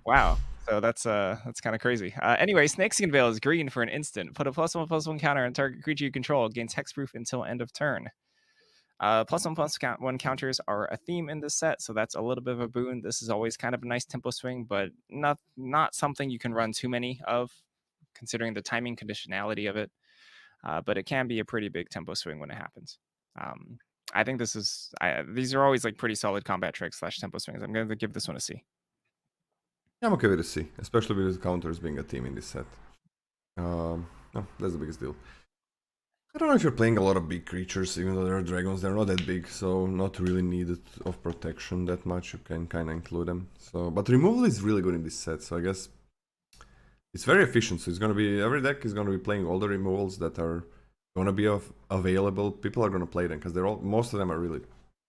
Wow. So that's kind of crazy. Anyway, Snakeskin Veil is green for an instant. Put a +1/+1 counter on target creature you control. Gains hexproof until end of turn. +1/+1 counters are a theme in this set, so that's a little bit of a boon. This is always kind of a nice tempo swing, but not something you can run too many of, considering the timing conditionality of it. But it can be a pretty big tempo swing when it happens. I think these are always like pretty solid combat tricks / tempo swings. I'm going to give this one a C. I'm okay with a C, especially with counters being a theme in this set. No, that's the biggest deal. I don't know if you're playing a lot of big creatures, even though they're dragons, they're not that big, so not really needed of protection that much, you can kind of include them. So, but removal is really good in this set, so I guess it's very efficient, so it's gonna be, every deck is gonna be playing all the removals that are gonna be available. People are gonna play them, because most of them are really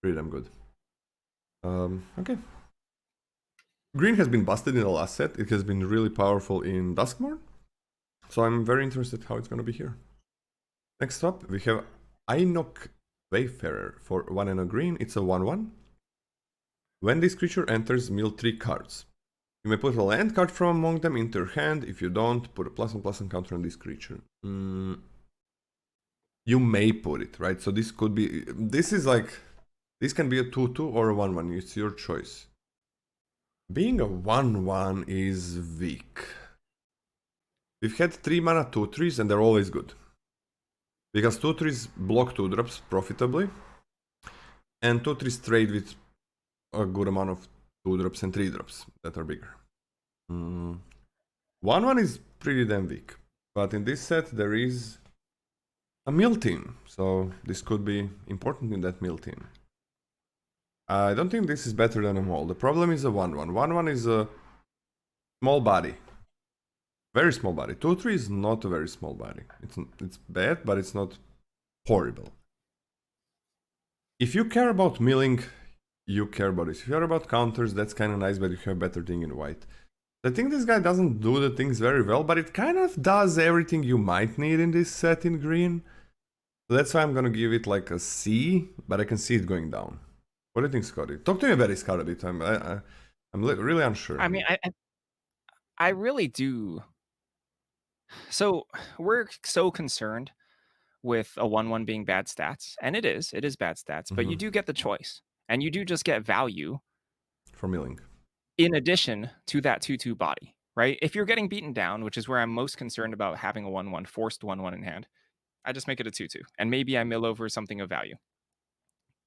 pretty damn good. Okay. Green has been busted in the last set, it has been really powerful in Duskmourn, so I'm very interested how it's gonna be here. Next up, we have Ainok Wayfarer for 1 and a green. It's a 1/1. When this creature enters, mill 3 cards. You may put a land card from among them into your hand. If you don't, put a +1/+1 counter on this creature. You may put it, right? So this could be... This is like... This can be a 2/2 or a 1/1. It's your choice. Being a 1/1 is weak. We've had 3 mana 2/3s and they're always good. Because 2/3s block 2-drops profitably, and 2/3s trade with a good amount of 2-drops and 3-drops that are bigger. 1/1 is pretty damn weak, but in this set there is a mill team, so this could be important in that mill team. I don't think this is better than a mole. The problem is a 1/1. 1/1 is a small body. Very small body. 2/3 is not a very small body. It's bad, but it's not horrible. If you care about milling, you care about this. If you care about counters, that's kind of nice, but you have better thing in white. I think this guy doesn't do the things very well, but it kind of does everything you might need in this set in green. So that's why I'm gonna give it like a C, but I can see it going down. What do you think, Scotty? Talk to me about this card a bit. I'm really unsure. I mean, I really do. So we're so concerned with a 1/1 being bad stats, and it is bad stats, but you do get the choice, and you do just get value for milling in addition to that 2/2 body, right? If you're getting beaten down, which is where I'm most concerned about having a 1/1 forced 1/1 in hand, I just make it a 2/2, and maybe I mill over something of value.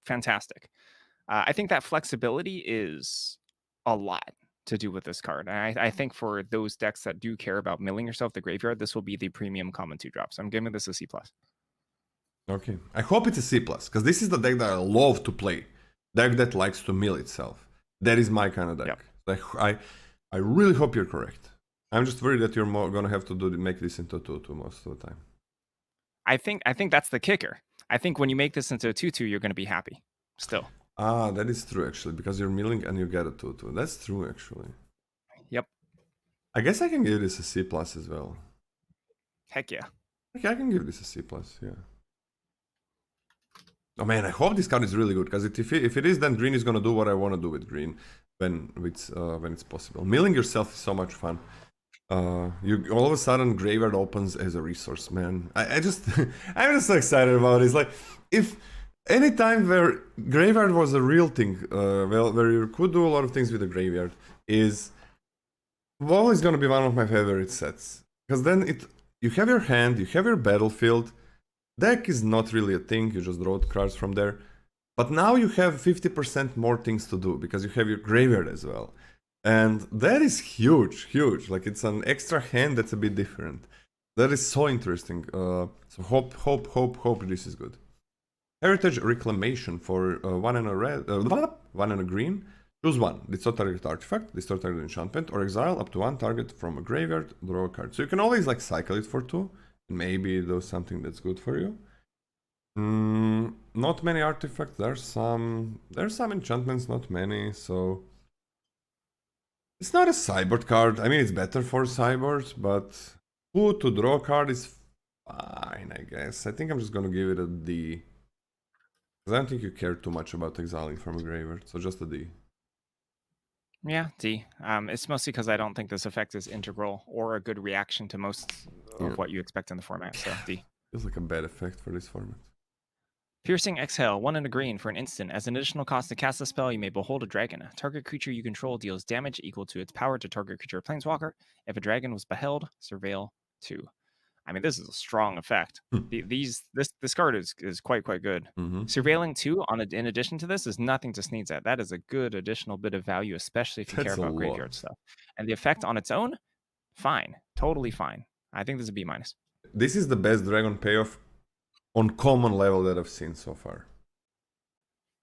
Fantastic. I think that flexibility is a lot to do with this card. And I think for those decks that do care about milling yourself the graveyard, this will be the premium common 2-drop. So I'm giving this a C+. Okay. I hope it's a C+, because this is the deck that I love to play. Deck that likes to mill itself. That is my kind of deck. Yep. I really hope you're correct. I'm just worried that you're gonna have to make this into a 2/2 most of the time. I think that's the kicker. I think when you make this into a 2/2, you're gonna be happy. Still. Ah, that is true actually, because you're milling and you get a 2/2. That's true actually. Yep. I guess I can give this a C+ as well. Heck yeah. Okay, I can give this a C+, yeah. Oh man, I hope this card is really good, because if it is, then green is gonna do what I want to do with green when it's possible. Milling yourself is so much fun. You all of a sudden graveyard opens as a resource, man. I'm just so excited about it. It's like if any time where graveyard was a real thing, where you could do a lot of things with the graveyard, is always gonna be one of my favorite sets, because then you have your hand, you have your battlefield. Deck is not really a thing, you just draw cards from there. But now you have 50% more things to do, because you have your graveyard as well. And that is huge, huge. Like, it's an extra hand that's a bit different. That is so interesting. So hope this is good. Heritage Reclamation for 1 and a red, 1 and a green. Choose one. Destroy target artifact, destroy target enchantment, or exile up to 1 target from a graveyard, draw a card. So you can always like cycle it for 2. Maybe do something that's good for you. Not many artifacts. There's some enchantments, not many. So it's not a sideboard card. I mean, it's better for sideboards, but 2 to draw a card is fine, I guess. I think I'm just gonna give it a D, because I don't think you care too much about exiling from a graveyard. So just a D. Yeah, D. It's mostly because I don't think this effect is integral or a good reaction to most Yeah. of what you expect in the format. So D. Feels like a bad effect for this format. Piercing Exhale, 1 and a green for an instant. As an additional cost to cast a spell, you may behold a dragon. Target creature you control deals damage equal to its power to target creature or planeswalker. If a dragon was beheld, surveil 2. I mean, this is a strong effect. This card is quite good. Mm-hmm. Surveilling 2 in addition to this is nothing to sneeze at. That is a good additional bit of value, especially if you care That's a about lot. graveyard stuff. And the effect on its own, fine, totally fine. I think this is a B minus. This is the best dragon payoff on common level that I've seen so far.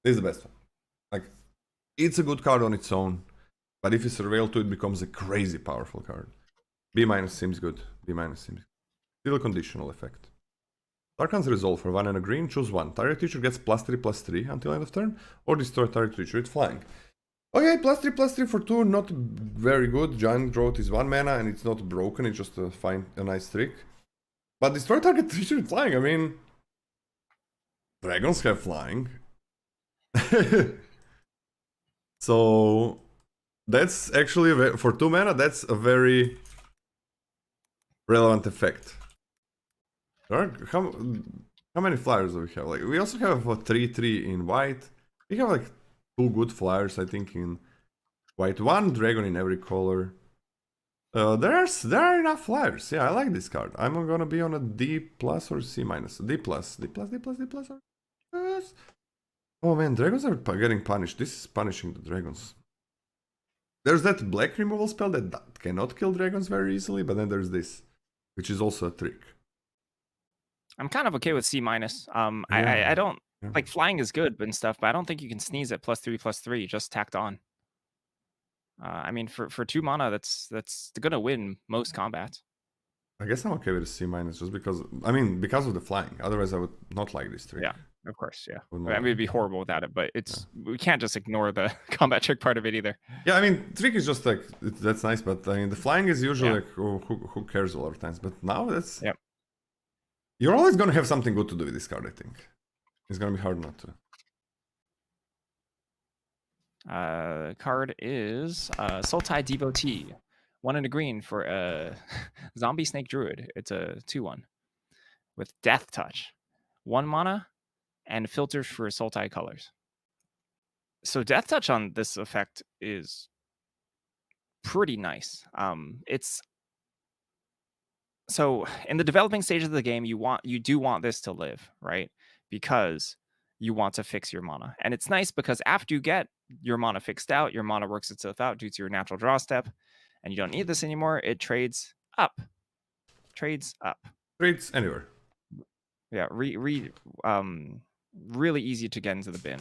This is the best one. Like, it's a good card on its own, but if you surveil to it, becomes a crazy powerful card. B minus seems good. B minus seems good. Still a conditional effect. Tarkan's Resolve for 1 and a green, choose 1. Target creature gets +3/+3 until end of turn, or destroy target creature with flying. Okay, +3/+3 for 2, not very good. Giant Growth is 1 mana and it's not broken, it's just a nice trick. But destroy target creature with flying, I mean... Dragons have flying. So... That's actually, for 2 mana, that's a very relevant effect. How many flyers do we have? Like, we also have a 3/3 in white. We have like 2 good flyers, I think, in white. 1 dragon in every color. There are enough flyers. Yeah, I like this card. I'm gonna be on a D plus or C minus. D plus. D plus. Yes. Oh man, dragons are getting punished. This is punishing the dragons. There's that black removal spell that cannot kill dragons very easily, but then there's this, which is also a trick. I'm kind of okay with C minus. I don't like flying is good and stuff, but I don't think you can sneeze at +3/+3 just tacked on. I mean, for 2 mana, that's gonna win most combats. I guess I'm okay with a C minus just because, I mean, because of the flying. Otherwise, I would not like this trick. Yeah, of course, yeah. I mean, it'd be horrible without it, but we can't just ignore the combat trick part of it either. Yeah, I mean, trick is just like, that's nice, but I mean, the flying is usually like, who cares a lot of times. But now that's... Yep. You're always gonna have something good to do with this card, I think. It's gonna be hard not to. Card is Sultai Devotee. 1 and a green for a zombie snake druid. It's a 2/1 with Death Touch. 1 mana and filters for Sultai colors. So Death Touch on this effect is pretty nice. It's so in the developing stage of the game, you do want this to live, right? Because you want to fix your mana. And it's nice because after you get your mana fixed out, your mana works itself out due to your natural draw step, and you don't need this anymore. It trades up. Trades anywhere. Yeah, really easy to get into the bin.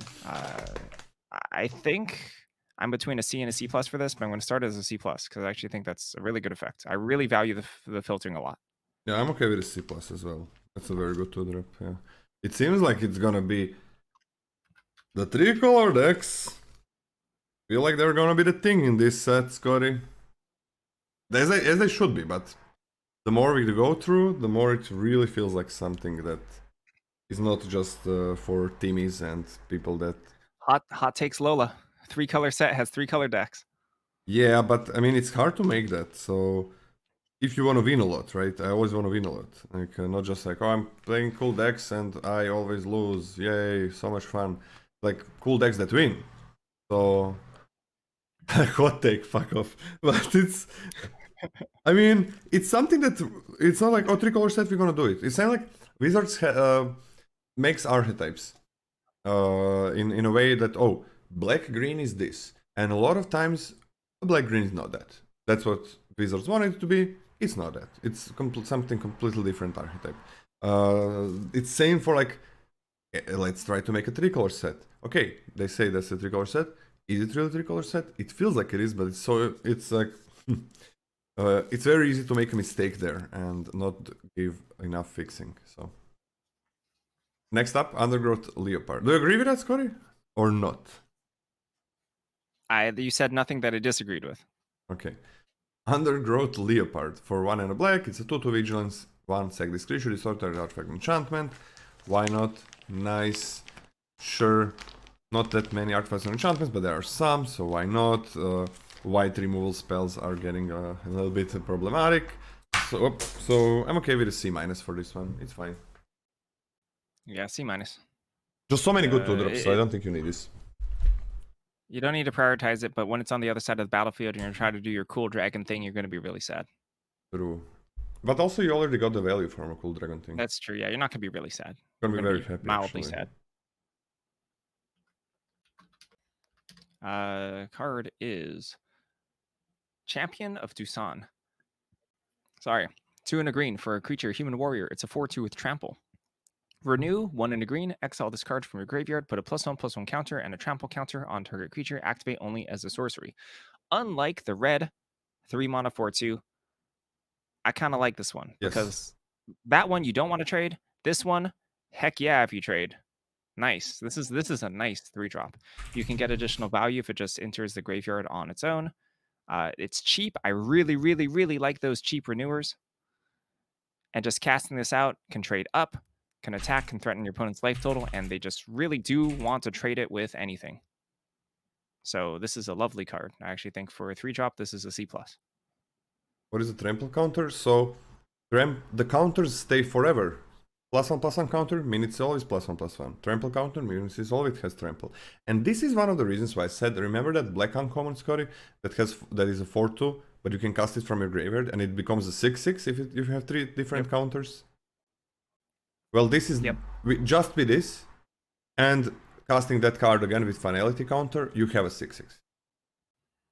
I think I'm between a C and a C plus for this, but I'm going to start as a C plus because I actually think that's a really good effect. I really value the filtering a lot. Yeah, I'm okay with a C plus as well. That's a very good 2-drop. Yeah, it seems like it's gonna be the 3-color decks. Feel like they're gonna be the thing in this set, Scotty. As they should be, but the more we go through, the more it really feels like something that is not just for teamies and people that... Hot takes Lola. 3-color set has 3-color decks. Yeah, but I mean, it's hard to make that. So if you want to win a lot, right? I always want to win a lot. Like, not just like, oh, I'm playing cool decks and I always lose. Yay, so much fun. Like, cool decks that win. So, hot take, fuck off. But it's... I mean, it's something that... It's not like, oh, 3-color set, we're gonna do it. It's not like Wizards makes archetypes. In a way that, oh, black-green is this. And a lot of times, black-green is not that. That's what Wizards want it to be. It's not that. It's something completely different archetype. It's same for like, let's try to make a 3-color set. Okay, they say that's a 3-color set. Is it really a 3-color set? It feels like it is, but it's like it's very easy to make a mistake there and not give enough fixing. So next up, Undergrowth Leopard. Do you agree with that, Scotty, or not? You said nothing that I disagreed with. Okay. Undergrowth Leopard for 1 and a black. It's a 2/2 vigilance. 1 sack this creature. Distort target artifact enchantment. Why not? Nice. Sure. Not that many artifacts or enchantments, but there are some, so why not? white removal spells are getting a little bit problematic. So I'm okay with a C- for this one. It's fine. Yeah, C-. Just so many good 2-drops, so I don't think you need this. You don't need to prioritize it, but when it's on the other side of the battlefield and you're going to try to do your cool dragon thing, you're going to be really sad. True. But also you already got the value from a cool dragon thing. That's true. Yeah, you're not going to be really sad. Gonna You're be very happy, mildly actually. sad. Card is Champion of Dusan. Sorry. 2 and a green for a creature, human warrior. It's a 4/2 with trample. Renew 1 and a green. Exile this card from your graveyard. Put a +1/+1 counter and a trample counter on target creature. Activate only as a sorcery. Unlike the red 3 mana 4/2, I kind of like this one because that one you don't want to trade. This one, heck yeah, if you trade. Nice. This is a nice 3-drop. You can get additional value if it just enters the graveyard on its own. It's cheap. I really, really, really like those cheap renewers. And just casting this out can trade up, can attack, can threaten your opponent's life total, and they just really do want to trade it with anything. So this is a lovely card. I actually think for a 3-drop, this is a C+. What is the trample counter? So the counters stay forever. +1/+1 counter means it's always +1/+1. Trample counter means it always has trample. And this is one of the reasons why I said, remember that black uncommon, Scotty, that is a 4/2, but you can cast it from your graveyard and it becomes a 6/6 if you have 3 different counters. Well, this is just with this and casting that card again with finality counter, you have a 6/6.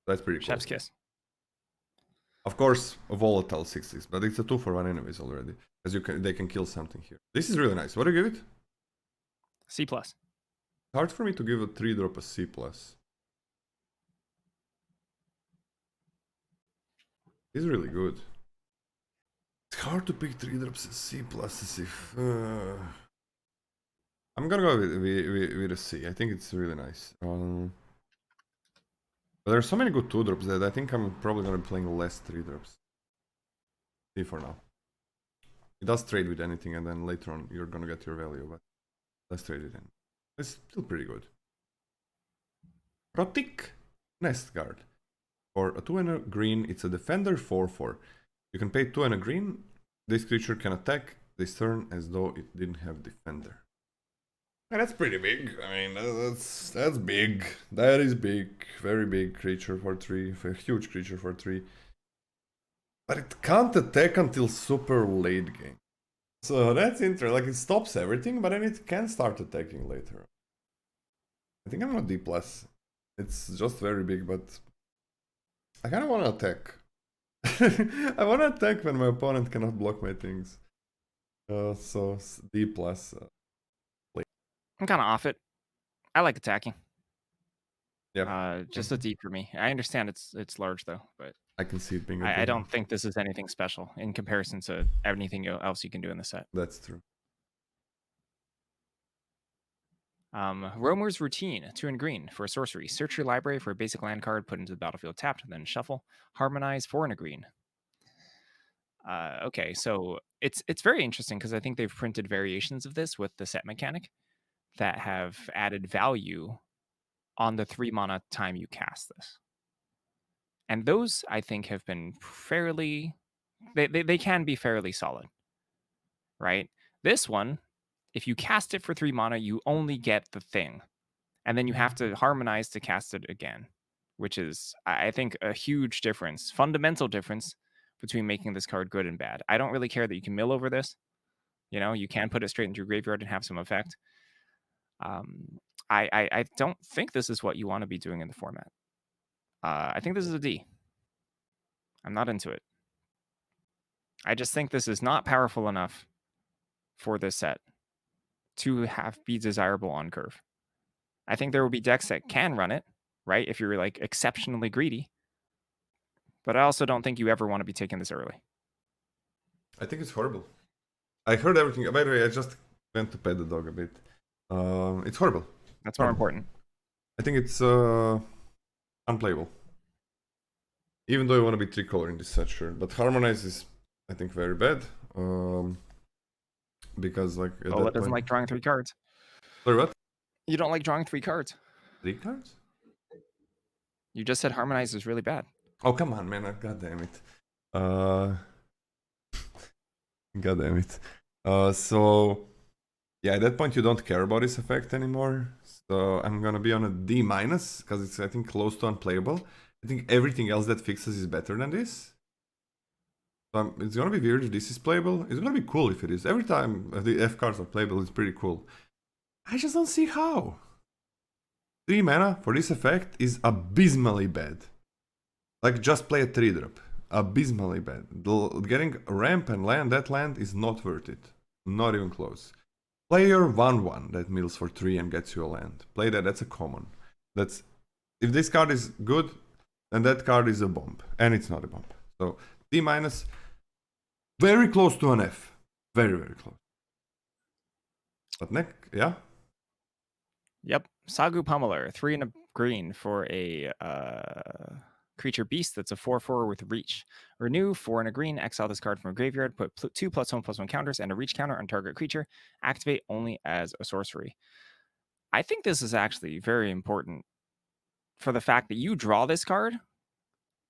That's pretty cool. Chef's kiss. Of course, a volatile 6/6, but it's a 2-for-1 anyways already. Because they can kill something here. This is really nice. What do you give it? C+. Hard for me to give a 3-drop a C+. It's really good. It's hard to pick 3-drops as C+. As if, I'm gonna go with a C. I think it's really nice. But there are so many good 2-drops that I think I'm probably gonna be playing less 3-drops. C for now. It does trade with anything, and then later on you're gonna get your value, but let's trade it in. It's still pretty good. Krotiq Nestguard. For a 2 and a green, it's a defender 4/4. You can pay 2 and a green. This creature can attack this turn as though it didn't have defender. And that's pretty big. I mean, that's big. That is big. Very big creature for 3. A huge creature for 3. But it can't attack until super late game. So that's interesting. Like, it stops everything, but then it can start attacking later. I think I'm not D+. It's just very big, but I kind of want to attack. I want to attack when my opponent cannot block my things. So D+. I'm kind of off it. I like attacking. Yeah. Just a D for me. I understand it's large though, but I can see it being. I don't think this is anything special in comparison to anything else you can do in the set. That's true. Roamer's Routine, 2 and green for a sorcery. Search your library for a basic land card, put into the battlefield tapped, then shuffle. Harmonize, 4 and a green. Okay, so it's very interesting because I think they've printed variations of this with the set mechanic that have added value on the 3 mana time you cast this. And those, I think, have been fairly... They can be fairly solid, right? This one, if you cast it for 3 mana, you only get the thing. And then you have to harmonize to cast it again, which is, I think, a huge difference, fundamental difference between making this card good and bad. I don't really care that you can mill over this. You know, you can put it straight into your graveyard and have some effect. I don't think this is what you want to be doing in the format. I think this is a D. I'm not into it. I just think this is not powerful enough for this set to be desirable on curve. I think there will be decks that can run it, right? If you're like exceptionally greedy. But I also don't think you ever want to be taking this early. I think it's horrible. I heard everything. By the way, I just went to pet the dog a bit. It's horrible. That's more important. I think it's unplayable. Even though I want to be 3-color in this set, sure. But Harmonize is, I think, very bad. Because, like... it doesn't like drawing 3 cards. Sorry, what? You don't like drawing 3 cards. 3 cards? You just said Harmonize is really bad. Oh, come on, man. God damn it. God damn it. So, yeah, at that point, you don't care about this effect anymore. So I'm gonna be on a D-, because it's, I think, close to unplayable. I think everything else that fixes is better than this. So it's gonna be weird if this is playable. It's gonna be cool if it is. Every time the F cards are playable, it's pretty cool. I just don't see how. 3 mana for this effect is abysmally bad. Like, just play a 3-drop. Abysmally bad. Getting a ramp and land that land is not worth it. Not even close. Play your 1/1 that mills for 3 and gets you a land. Play that, that's a common. That's, if this card is good, then that card is a bomb. And it's not a bomb. So, D-, very close to an F. Very, very close. But yeah? Yep. Sagu Pummeler, 3 and a green for a creature beast that's a 4/4 with reach. Renew, 4 and a green, exile this card from a graveyard, put 2 +1/+1 counters and a reach counter on target creature. Activate only as a sorcery. I think this is actually very important for the fact that you draw this card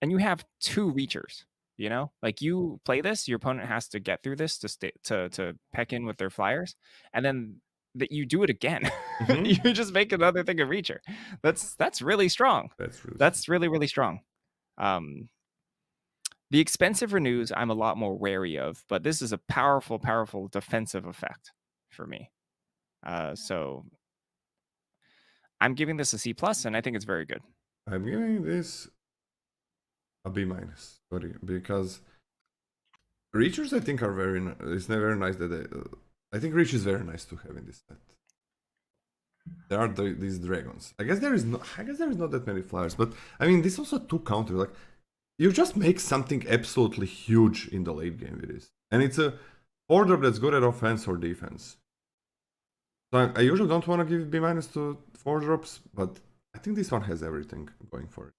and you have 2 reachers. You know, like, you play this, your opponent has to get through this to peck in with their flyers, and then that you do it again. You just make another thing a reacher. That's really strong. That's really, really strong. The expensive renews I'm a lot more wary of, but this is a powerful, powerful defensive effect for me. So I'm giving this a C+, and I think it's very good. I'm giving this a B-, sorry, because Reachers I think are very it's very nice that I think Reach is very nice to have in this set. There are these dragons. I guess there is not that many flyers, but I mean this also 2 counters. Like, you just make something absolutely huge in the late game with this, and it's a 4-drop that's good at offense or defense. So I usually don't want to give B- to 4-drops, but I think this one has everything going for it.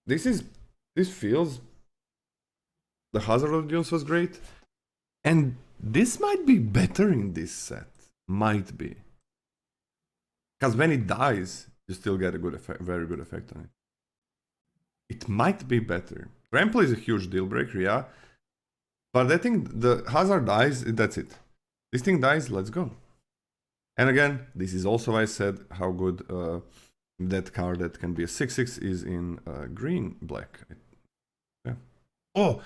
This feels. The Hazard of Dunes was great, and this might be better in this set. Might be, because when it dies, you still get a good effect, very good effect on it. It might be better. Trample is a huge deal breaker, yeah, but I think the Hazard dies. That's it. This thing dies. Let's go. And again, this is also why I said how good that card that can be a 6/6 is in green-black. Yeah. Oh,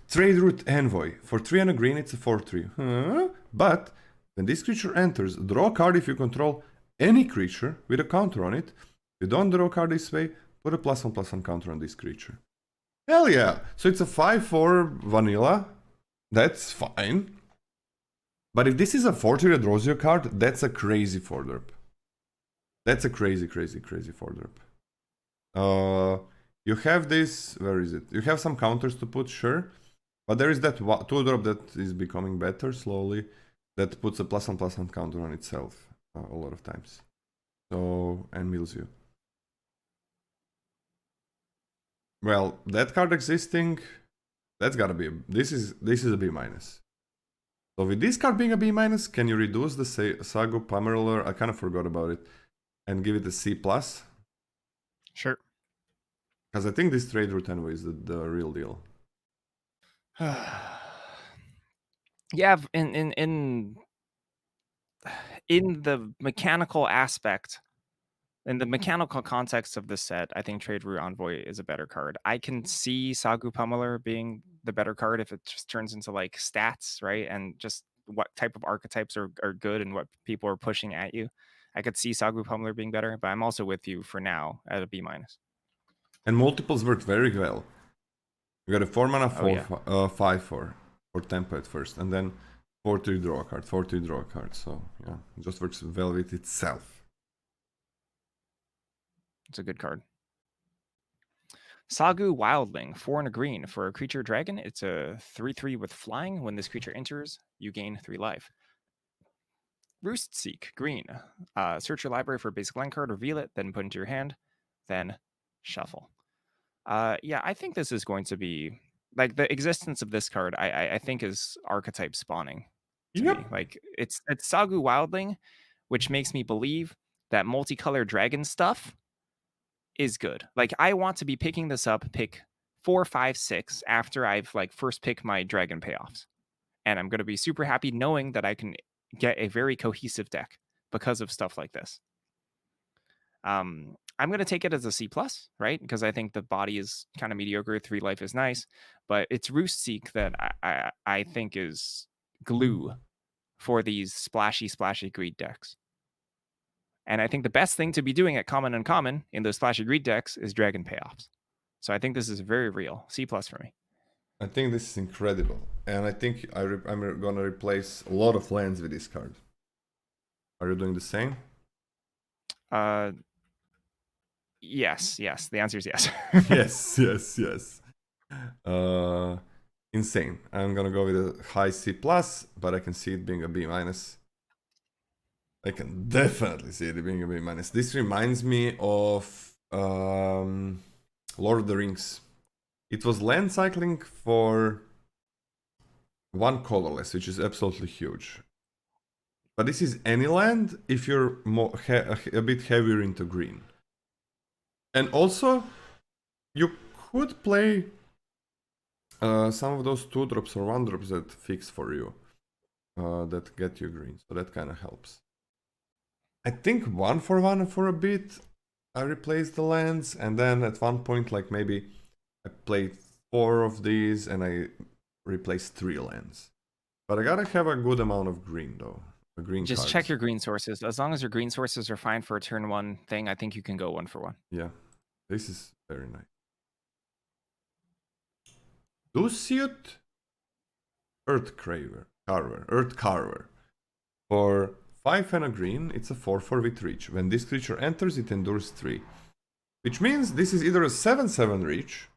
trade Route Envoy. For 3 and a green, it's a 4/3. But when this creature enters, draw a card if you control any creature with a counter on it. If you don't draw a card this way, put a +1/+1 counter on this creature. Hell yeah! So it's a 5/4 vanilla. That's fine. But if this is a 4/3 that draws you a card, that's a crazy 4-drop. That's a crazy, crazy, crazy 4-drop. You have this, where is it? You have some counters to put, sure. But there is that 2-drop that is becoming better slowly, that puts a +1/+1 counter on itself a lot of times. So, and mills you. Well, that card existing, that's gotta be, this is a B-. So with this card being a B-, can you reduce the Sagu Pummeler? I kind of forgot about it. And give it a C+? Sure. Because I think this trade Route Envoy is the real deal. Yeah, in the mechanical aspect, in the mechanical context of this set, I think Trade Route Envoy is a better card. I can see Sagu Pummeler being the better card if it just turns into like stats, right? And just what type of archetypes are good and what people are pushing at you. I could see Sagu Pummeler being better, but I'm also with you for now at a B-. And multiples work very well. You got a 4 mana 5/4 for tempo at first, and then 4/3 draw a card, 4/3 draw a card. So yeah, it just works well with itself. It's a good card. Sagu Wildling, 4 and a green for a creature dragon. It's a 3/3 with flying. When this creature enters, you gain 3 life. Roost Seek, green. Search your library for a basic land card, reveal it, then put into your hand, then shuffle. Yeah, I think this is going to be like the existence of this card. I think is archetype spawning to me. Like it's Sagu Wildling, which makes me believe that multicolored dragon stuff is good. Like, I want to be picking this up, pick 4, 5, 6 after I've like first picked my dragon payoffs. And I'm going to be super happy knowing that I can get a very cohesive deck because of stuff like this. I'm going to take it as a C+, right? Because I think the body is kind of mediocre. 3 life is nice, but it's Roost Seek that I think is glue for these splashy greed decks. And I think the best thing to be doing at common and uncommon in those splashy greed decks is dragon payoffs. So I think this is very real. C+ for me. I think this is incredible, and I think I'm gonna replace a lot of lands with this card. Are you doing the same? Yes. The answer is yes. yes. Insane. I'm gonna go with a high C+, but I can see it being a B-. I can definitely see it being a B-. This reminds me of Lord of the Rings. It was land cycling for 1 colorless, which is absolutely huge. But this is any land if you're more a bit heavier into green. And also, you could play some of those 2-drops or 1-drops that fix for you, that get you green. So that kind of helps. I think 1-for-1 for a bit, I replaced the lands, and then at one point, like maybe I played 4 of these and I replaced 3 lands. But I gotta have a good amount of green though. Green Just cards. check your green sources. As long as your green sources are fine for a turn 1 thing, I think you can go 1-for-1. Yeah, this is very nice. Dusyut Earthcarver. For 5 and a green, it's a 4/4 with reach. When this creature enters, it endures 3. Which means this is either a 7/7 reach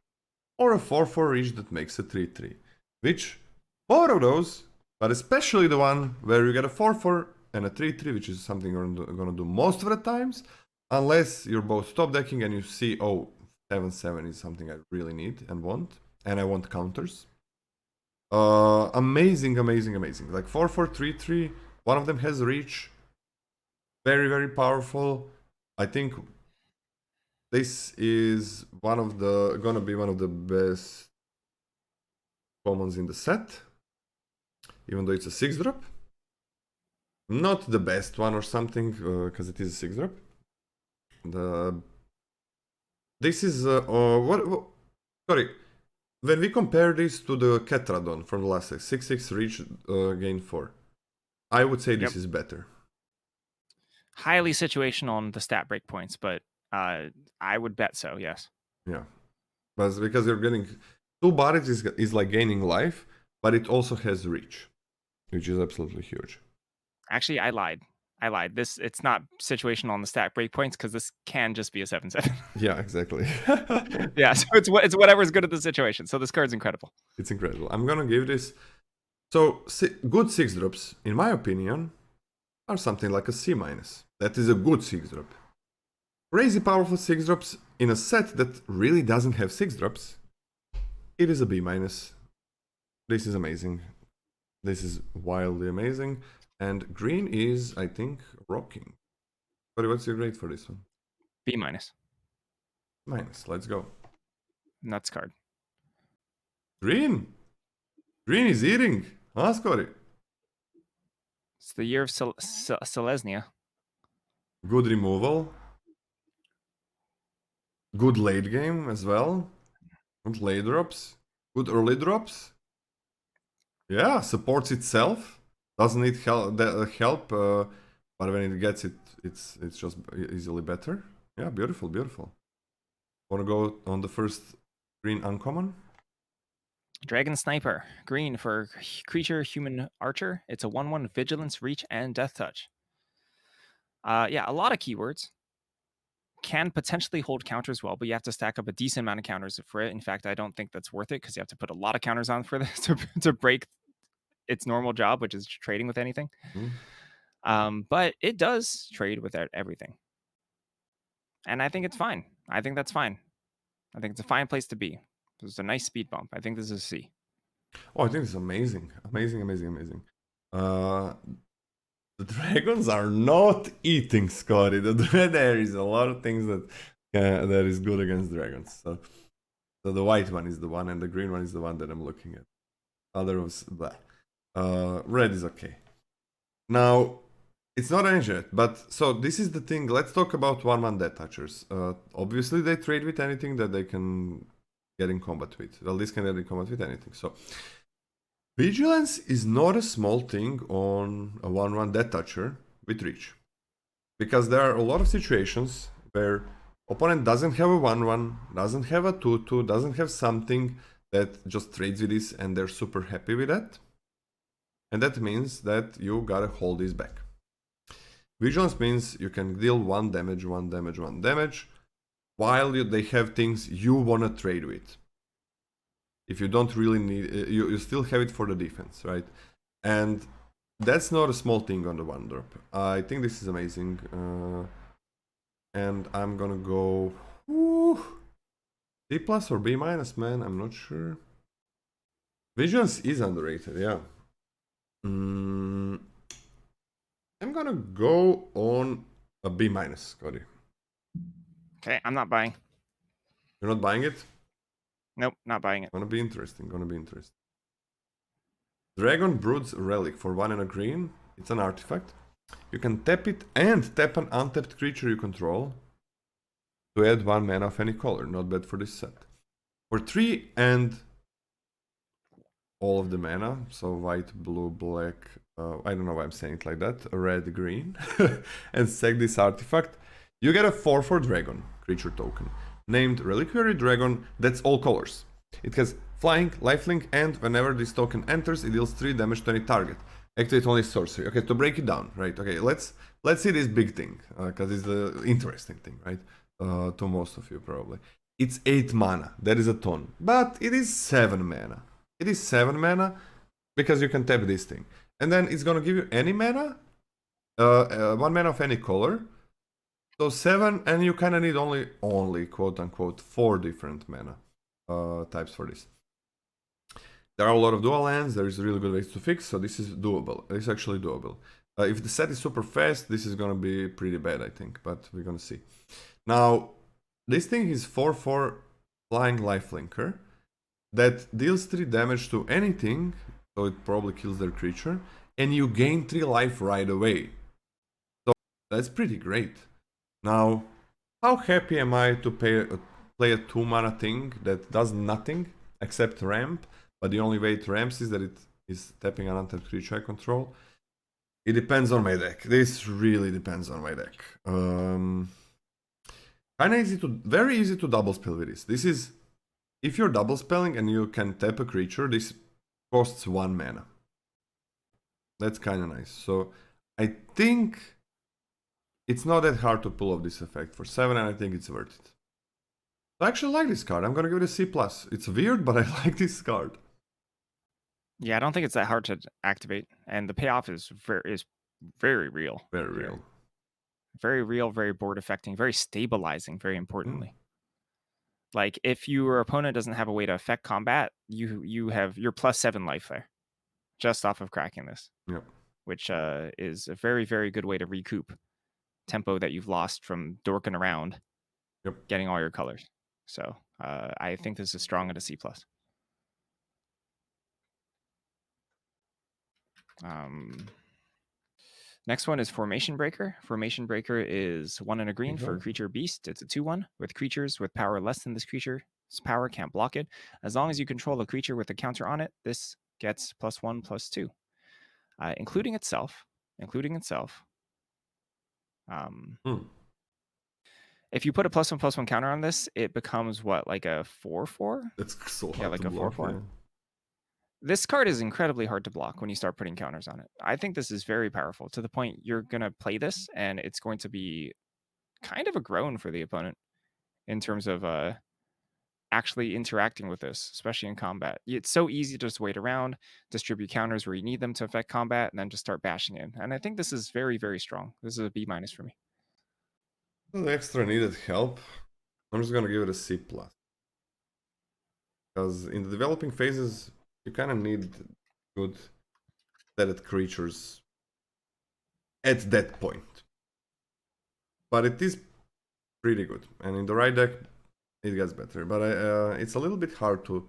or a 4/4 reach that makes a 3/3. Which, both of those, but especially the one where you get a 4/4 and a 3/3, which is something you're gonna do most of the times, unless you're both top decking and you see, oh, 7/7 is something I really need and want, and I want counters. Amazing. Like 4/4, 3/3, one of them has reach. Very, very powerful. I think this is gonna be one of the best commons in the set. Even though it's a 6-drop. Not the best one or something, because it is a 6-drop. This is sorry. When we compare this to the Ketradon from the last 6/6 reach, gain 4, I would say this is better. Highly situational on the stat break points, but I would bet so, yes. Yeah, but because you're getting 2 bodies is like gaining life, but it also has reach, which is absolutely huge. Actually, I lied. It's not situational on the stat break points because this can just be a 7/7. Yeah, exactly. Yeah, so it's whatever's good at the situation. So this card's incredible. It's incredible. I'm gonna give this. So good 6-drops, in my opinion, are something like a C-. That is a good 6-drop. Crazy powerful 6-drops in a set that really doesn't have 6-drops. It is a B-. This is amazing. This is wildly amazing. And green is, I think, rocking. But what's your grade for this one? B-. Minus. Let's go. Nuts card. Green. Green is eating. Huh, Scotty? It's the year of Selesnya. Good removal. Good late game as well. Good late drops. Good early drops. Yeah, supports itself. Doesn't need help, but when it gets it, it's just easily better. Yeah, beautiful. Wanna go on the first green uncommon? Dragon Sniper. Green for creature, human, archer. It's a 1/1 vigilance, reach, and death touch. Yeah, a lot of keywords. Can potentially hold counters well, but you have to stack up a decent amount of counters for it. In fact, I don't think that's worth it because you have to put a lot of counters on for this to break its normal job, which is trading with anything. But it does trade with everything. And I think it's fine. I think that's fine. I think it's a fine place to be. It's a nice speed bump. I think this is a C. Oh, I think it's amazing. Amazing. The dragons are not eating, Scotty. There is a lot of things that that is good against dragons. So the white one is the one, and the green one is the one that I'm looking at. Other was black. Red is okay. Now, it's not an yet, but so this is the thing. Let's talk about 1/1 death touchers. Obviously, they trade with anything that they can get in combat with. Well, this can get in combat with anything. So, vigilance is not a small thing on a 1/1 death toucher with reach, because there are a lot of situations where opponent doesn't have a 1/1, doesn't have a 2/2, doesn't have something that just trades with this, and they're super happy with that. And that means that you gotta hold this back. Vigilance means you can deal 1 damage, 1 damage, 1 damage, while they have things you wanna trade with. If you don't really need, you still have it for the defense, right? And that's not a small thing on the 1-drop. I think this is amazing. And I'm gonna go C+ or B-, man, I'm not sure. Vigilance is underrated, yeah. I'm gonna go on a B-, Cody. Okay, I'm not buying. You're not buying it? Nope, not buying it. Gonna be interesting. Dragonbroods Relic for 1 and a green. It's an artifact. You can tap it and tap an untapped creature you control to add 1 mana of any color. Not bad for this set. For 3 and all of the mana, so white, blue, black, I don't know why I'm saying it like that, red, green, and sack this artifact, you get a 4/4 dragon creature token named Reliquary Dragon that's all colors. It has flying, lifelink, and whenever this token enters, it deals 3 damage to any target. Activate only sorcery. Okay, to break it down, right? Okay, let's see this big thing, because it's the interesting thing, right? To most of you probably. It's 8 mana. That is a ton, but it is 7 mana. It is 7 mana because you can tap this thing, and then it's gonna give you any mana, 1 mana of any color. So 7, and you kind of need only quote unquote 4 different mana types for this. There are a lot of dual lands. There is really good ways to fix, so this is doable. It's actually doable. If the set is super fast, this is gonna be pretty bad, I think, but we're gonna see. Now, this thing is 4/4 flying lifelinker that deals 3 damage to anything, so it probably kills their creature, and you gain 3 life right away. So that's pretty great. Now, how happy am I to play a 2 mana thing that does nothing except ramp, but the only way it ramps is that it is tapping an untapped creature I control? It depends on my deck. This really depends on my deck. Very easy to double spell with this. This is, if you're double spelling and you can tap a creature, this costs 1 mana. That's kind of nice. So I think it's not that hard to pull off this effect for 7, and I think it's worth it. I actually like this card. I'm gonna give it a C+. It's weird, but I like this card. Yeah, I don't think it's that hard to activate, and the payoff is very real. Very real. Very real, very board affecting, very stabilizing, very importantly. Like, if your opponent doesn't have a way to affect combat, you're +7 life there, just off of cracking this. Yep. Which is a very, very good way to recoup tempo that you've lost from dorking around, getting all your colors. So I think this is strong at a C+. Next one is Formation Breaker. Formation Breaker is 1 and a green for a creature beast. It's a 2/1 with creatures with power less than this creature's power can't block it. As long as you control a creature with a counter on it, this gets +1/+2, including itself. If you put a +1/+1 counter on this, it becomes what, like a 4/4? That's so hard. Yeah, like to a block, 4/4. yeah. This card is incredibly hard to block when you start putting counters on it. I think this is very powerful, to the point you're going to play this and it's going to be kind of a groan for the opponent in terms of actually interacting with this, especially in combat. It's so easy to just wait around, distribute counters where you need them to affect combat, and then just start bashing in. And I think this is very, very strong. This is a B- for me. The extra needed help. I'm just gonna give it a C+. Because in the developing phases, you kind of need good set creatures at that point. But it is pretty good. And in the right deck, it gets better. But it's a little bit hard to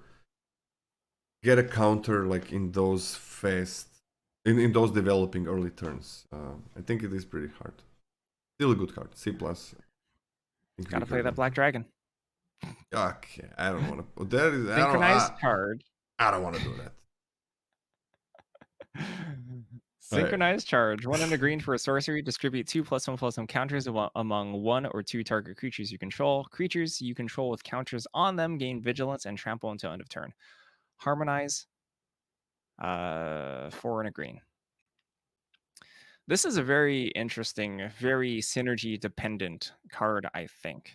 get a counter like in those in those developing early turns. I think it is pretty hard. Still a good card. C+. Gotta play that Black Dragon. Okay, I don't want to. That is Synchronized Charge. I don't want to do that. Synchronized Charge. 1 and a green for a sorcery. Distribute 2+1/+1 counters among 1 or 2 target creatures you control. Creatures you control with counters on them gain vigilance and trample until end of turn. Harmonize. 4 and a green. This is a very interesting, very synergy dependent card, I think.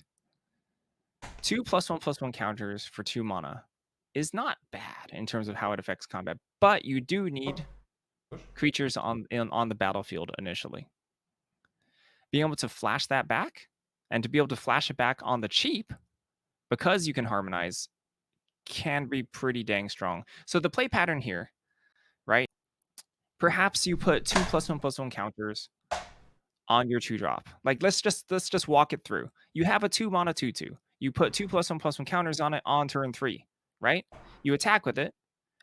2+1/+1 counters for 2 mana is not bad in terms of how it affects combat, but you do need creatures on the battlefield initially. Being able to flash that back, and to be able to flash it back on the cheap, because you can harmonize, can be pretty dang strong. So the play pattern here, right? Perhaps you put 2+1/+1 counters on your 2-drop. Like let's just walk it through. You have a 2 mana 2/2. You put 2+1/+1 counters on it on turn 3, right? You attack with it,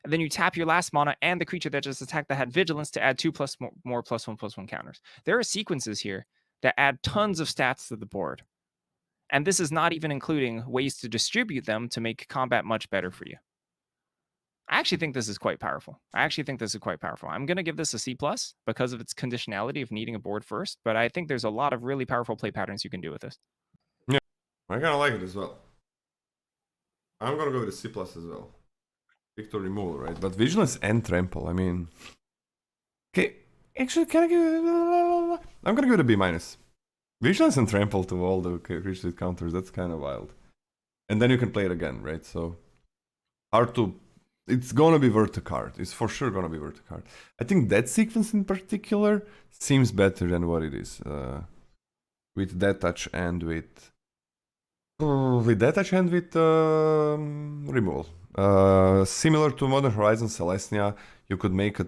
and then you tap your last mana and the creature that just attacked that had vigilance to add 2 more +1/+1 counters. There are sequences here that add tons of stats to the board. And this is not even including ways to distribute them to make combat much better for you. I actually think this is quite powerful. I'm going to give this a C+ because of its conditionality of needing a board first, but I think there's a lot of really powerful play patterns you can do with this. Yeah, I kind of like it as well. I'm going to go with a C+ as well. Victor Removal, right? But Vigilance and Trample, I mean... Okay, actually, can I give it... I'm going to give it a B-. Vigilance and Trample to all the creatures with counters, that's kind of wild. And then you can play it again, right? So, hard to... It's gonna be worth a card. It's for sure gonna be worth a card. I think that sequence in particular seems better than what it is. With that touch and with... with that touch and with removal. Similar to Modern Horizon Celestia, you could make a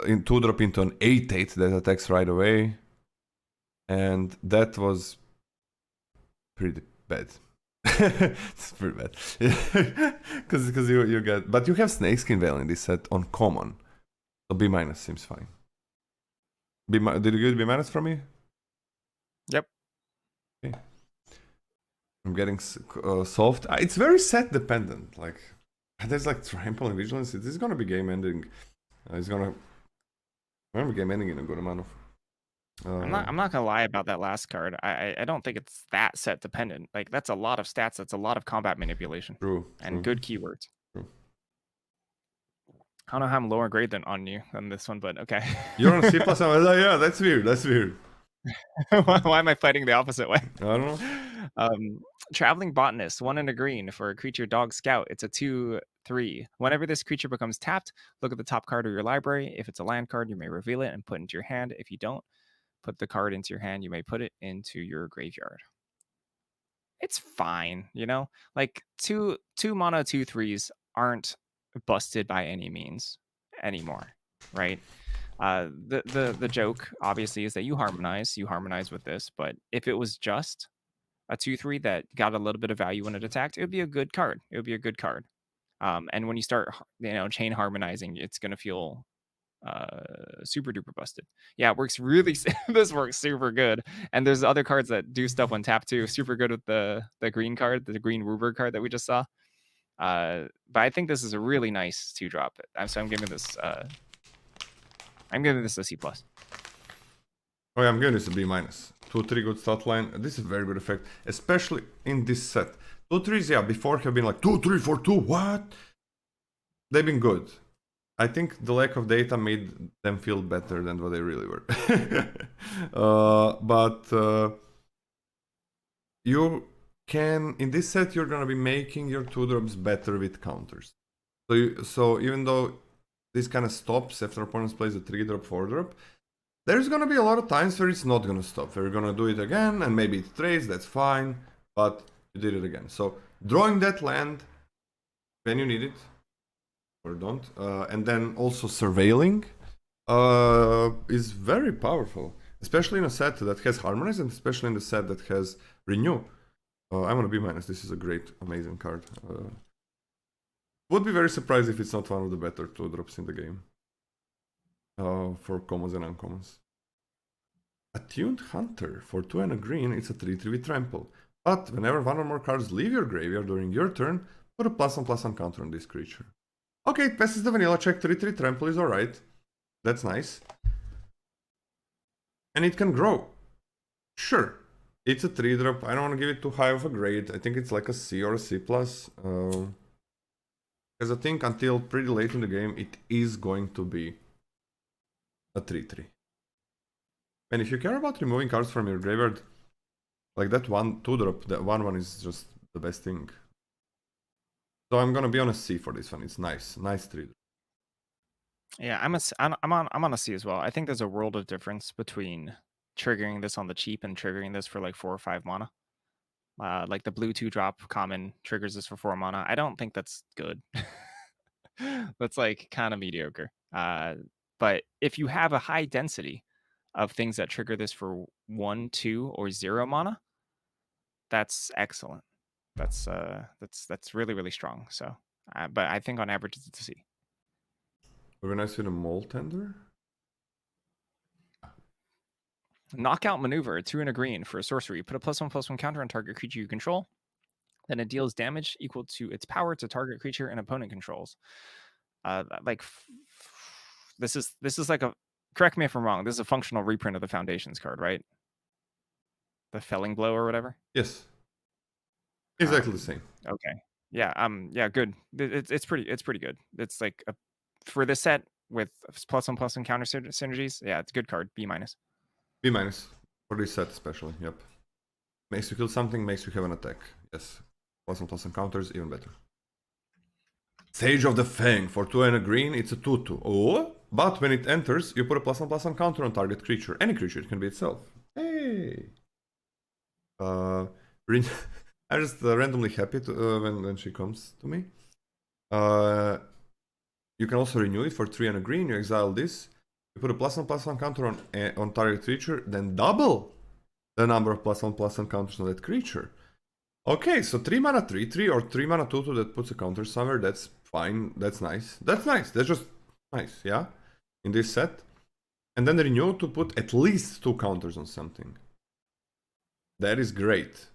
2-drop into an 8/8 that attacks right away. And that was pretty bad. It's pretty bad. Because you get... But you have Snakeskin Veil in this set on common. So B- seems fine. Did you get B- from me? Yep. Okay. I'm getting soft. It's very set dependent. Like, there's like Trample and Vigilance. This is gonna be game ending. It's gonna be game ending in a good amount of... I'm not gonna lie about that last card. I don't think it's that set dependent. Like that's a lot of stats. That's a lot of combat manipulation. True. And good keywords. True. I don't know how I'm lower grade than this one, but okay. You're on C+. I was like, yeah, that's weird. Why am I fighting the opposite way? I don't know. Traveling Botanist, 1 and a green for a creature dog scout. It's a 2/3. Whenever this creature becomes tapped, look at the top card of your library. If it's a land card, you may reveal it and put it into your hand. If you don't put the card into your hand, you may put it into your graveyard. It's fine, you know? Like 2 mana 2/3s aren't busted by any means anymore, right? The joke obviously is that you harmonize with this, but if it was just a 2/3 that got a little bit of value when it attacked, it would be a good card. And when you start, chain harmonizing, it's going to feel super duper busted. Yeah, it works really... This works super good. And there's other cards that do stuff when tapped too. Super good with the green card, the green Ruber card that we just saw. But I think this is a really nice 2-drop. So I'm giving this a C+. Oh yeah, I'm giving this a B-. 2/3 good stat line. This is a very good effect, especially in this set. 2/3s, yeah, before have been like 2/3 for 2. What? They've been good. I think the lack of data made them feel better than what they really were. But you can, in this set, you're gonna be making your 2-drops better with counters. So even though this kind of stops after opponent plays a 3-drop, 4-drop, there's gonna be a lot of times where it's not gonna stop. Where you're gonna do it again, and maybe it trades, that's fine, but you did it again. So drawing that land when you need it, or don't, and then also surveilling is very powerful. especially in a set that has Harmonize, and especially in the set that has Renew. I'm on a B-. This is a great, amazing card. Would be very surprised if it's not one of the better 2-drops in the game. For commons and uncommons. Attuned Hunter. For 2 and a green, it's a 3/3 with trample. But whenever one or more cards leave your graveyard during your turn, put a +1/+1 counter on this creature. Okay, it passes the vanilla check. 3/3 trample is alright. That's nice. And it can grow. Sure. It's a 3-drop. I don't want to give it too high of a grade. I think it's like a C or a C+. Because I think until pretty late in the game, it is going to be a 3/3. And if you care about removing cards from your graveyard, like that 1/2-drop, that 1/1 is just the best thing. So I'm gonna be on a C for this one. It's nice. Nice 3. Yeah, I'm on a C as well. I think there's a world of difference between triggering this on the cheap and triggering this for like 4 or 5 mana. Like the blue 2-drop common triggers this for 4 mana. I don't think that's good. That's like kind of mediocre. But if you have a high density of things that trigger this for 1, 2, or 0 mana, that's excellent. That's really, really strong. So, but I think on average it's a C. Would be nice with a Mole Tender. Knockout Maneuver, 2 and a green for a sorcery. Put a +1/+1 counter on target creature you control. Then it deals damage equal to its power to target creature and opponent controls. Like this is like a, correct me if I'm wrong, this is a functional reprint of the Foundations card, right? The Felling Blow or whatever. Yes. Exactly the same. Okay. Yeah. Good. It's pretty good. It's like for this set with +1/+1 counter synergies. Yeah, it's a good card. B-. B- for this set especially. Yep. Makes you kill something, makes you have an attack. Yes. +1/+1 counters, even better. Sage of the Fang. For 2 and a green, it's a 2/2. Oh, but when it enters, you put a +1/+1 counter on target creature. Any creature, it can be itself. Hey. I'm just randomly happy to, when she comes to me. You can also renew it for 3 and a green. You exile this. You put a +1/+1 counter on target creature, then double the number of +1/+1 counters on that creature. Okay, so 3 mana 3/3 or 3 mana 2/2 that puts a counter somewhere. That's fine. That's nice. That's nice. That's just nice, yeah? In this set. And then renew to put at least 2 counters on something. That is great.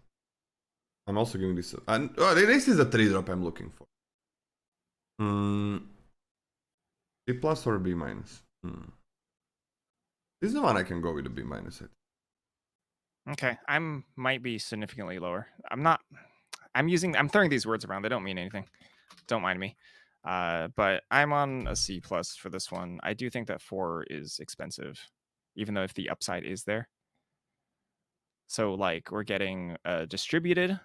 I'm also giving this... And this is the 3-drop I'm looking for. B+ or B-? This is the one I can go with a B-. Okay, might be significantly lower. I'm throwing these words around. They don't mean anything. Don't mind me. But I'm on a C+ for this one. I do think that 4 is expensive, even though if the upside is there. So like we're getting a distributed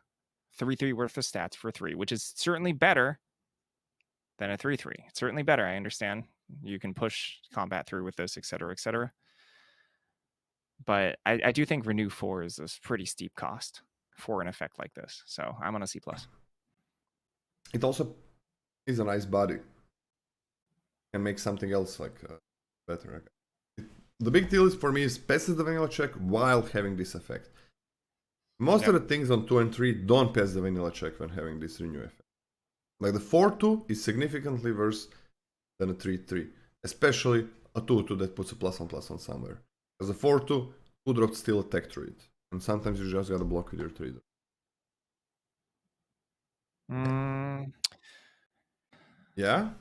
3/3 worth of stats for 3, which is certainly better than a 3/3. It's certainly better. I understand you can push combat through with this, etc., etc. But I do think Renew 4 is a pretty steep cost for an effect like this. So I'm on a C+. It also is a nice body. Can make something else like better. The big deal is for me is passes the vanilla check while having this effect. Most of the things on 2 and 3 don't pass the vanilla check when having this renew effect. Like the 4/2 is significantly worse than a 3/3, especially a 2/2 that puts a +1/+1 somewhere. Because the 4/2 2-drop still attack through it, and sometimes you just gotta block with your 3-drop. Yeah?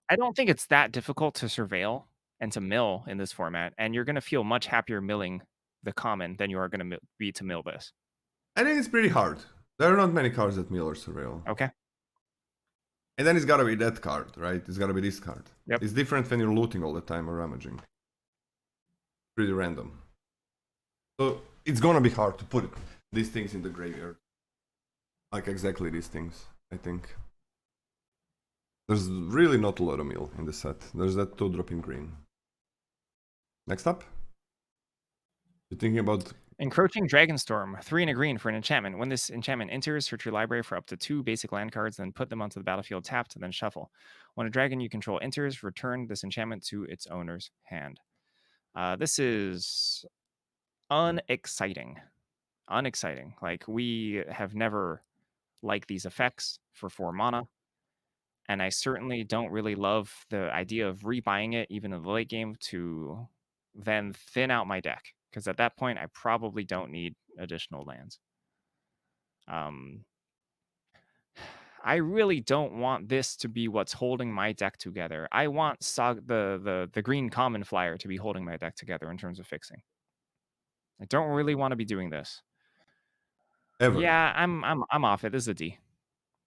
I don't think it's that difficult to surveil and to mill in this format, and you're going to feel much happier milling the common than you are going to be to mill this. I think it's pretty hard. There are not many cards that mill or surveil. Okay. And then it's gotta be that card, right? It's gotta be this card. Yep. It's different when you're looting all the time or rummaging. Pretty random. So it's gonna be hard to put these things in the graveyard. Like exactly these things, I think. There's really not a lot of mill in the set. There's that 2-drop in green. Next up. You're thinking about... Encroaching Dragonstorm, 3 and a green for an enchantment. When this enchantment enters, search your library for up to 2 basic land cards, then put them onto the battlefield tapped, and then shuffle. When a dragon you control enters, return this enchantment to its owner's hand. This is unexciting. Unexciting. Like, we have never liked these effects for 4 mana, and I certainly don't really love the idea of rebuying it even in the late game to then thin out my deck, because at that point, I probably don't need additional lands. I really don't want this to be what's holding my deck together. I want the green common flyer to be holding my deck together in terms of fixing. I don't really want to be doing this. Ever. Yeah, I'm off it. This is a D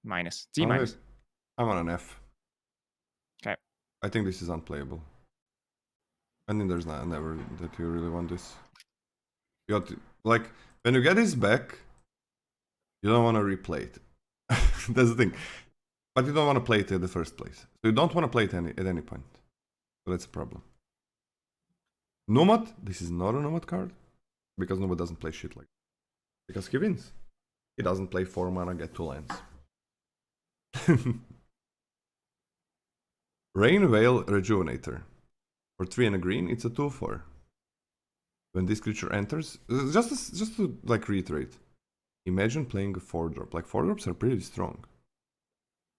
minus. D minus. I'm on an F. Okay. I think this is unplayable. I think there's never that you really want this. You have to, like, when you get this back, you don't want to replay it. That's the thing. But you don't want to play it in the first place. So you don't want to play it at any point. So that's a problem. Nomad, this is not a Nomad card. Because Nomad doesn't play shit like that. Because he wins. He doesn't play 4 mana, get 2 lands. Rainveil Rejuvenator. For 3 and a green, it's a 2/4. When this creature enters, just to like reiterate, imagine playing a 4-drop. Like 4-drops are pretty strong.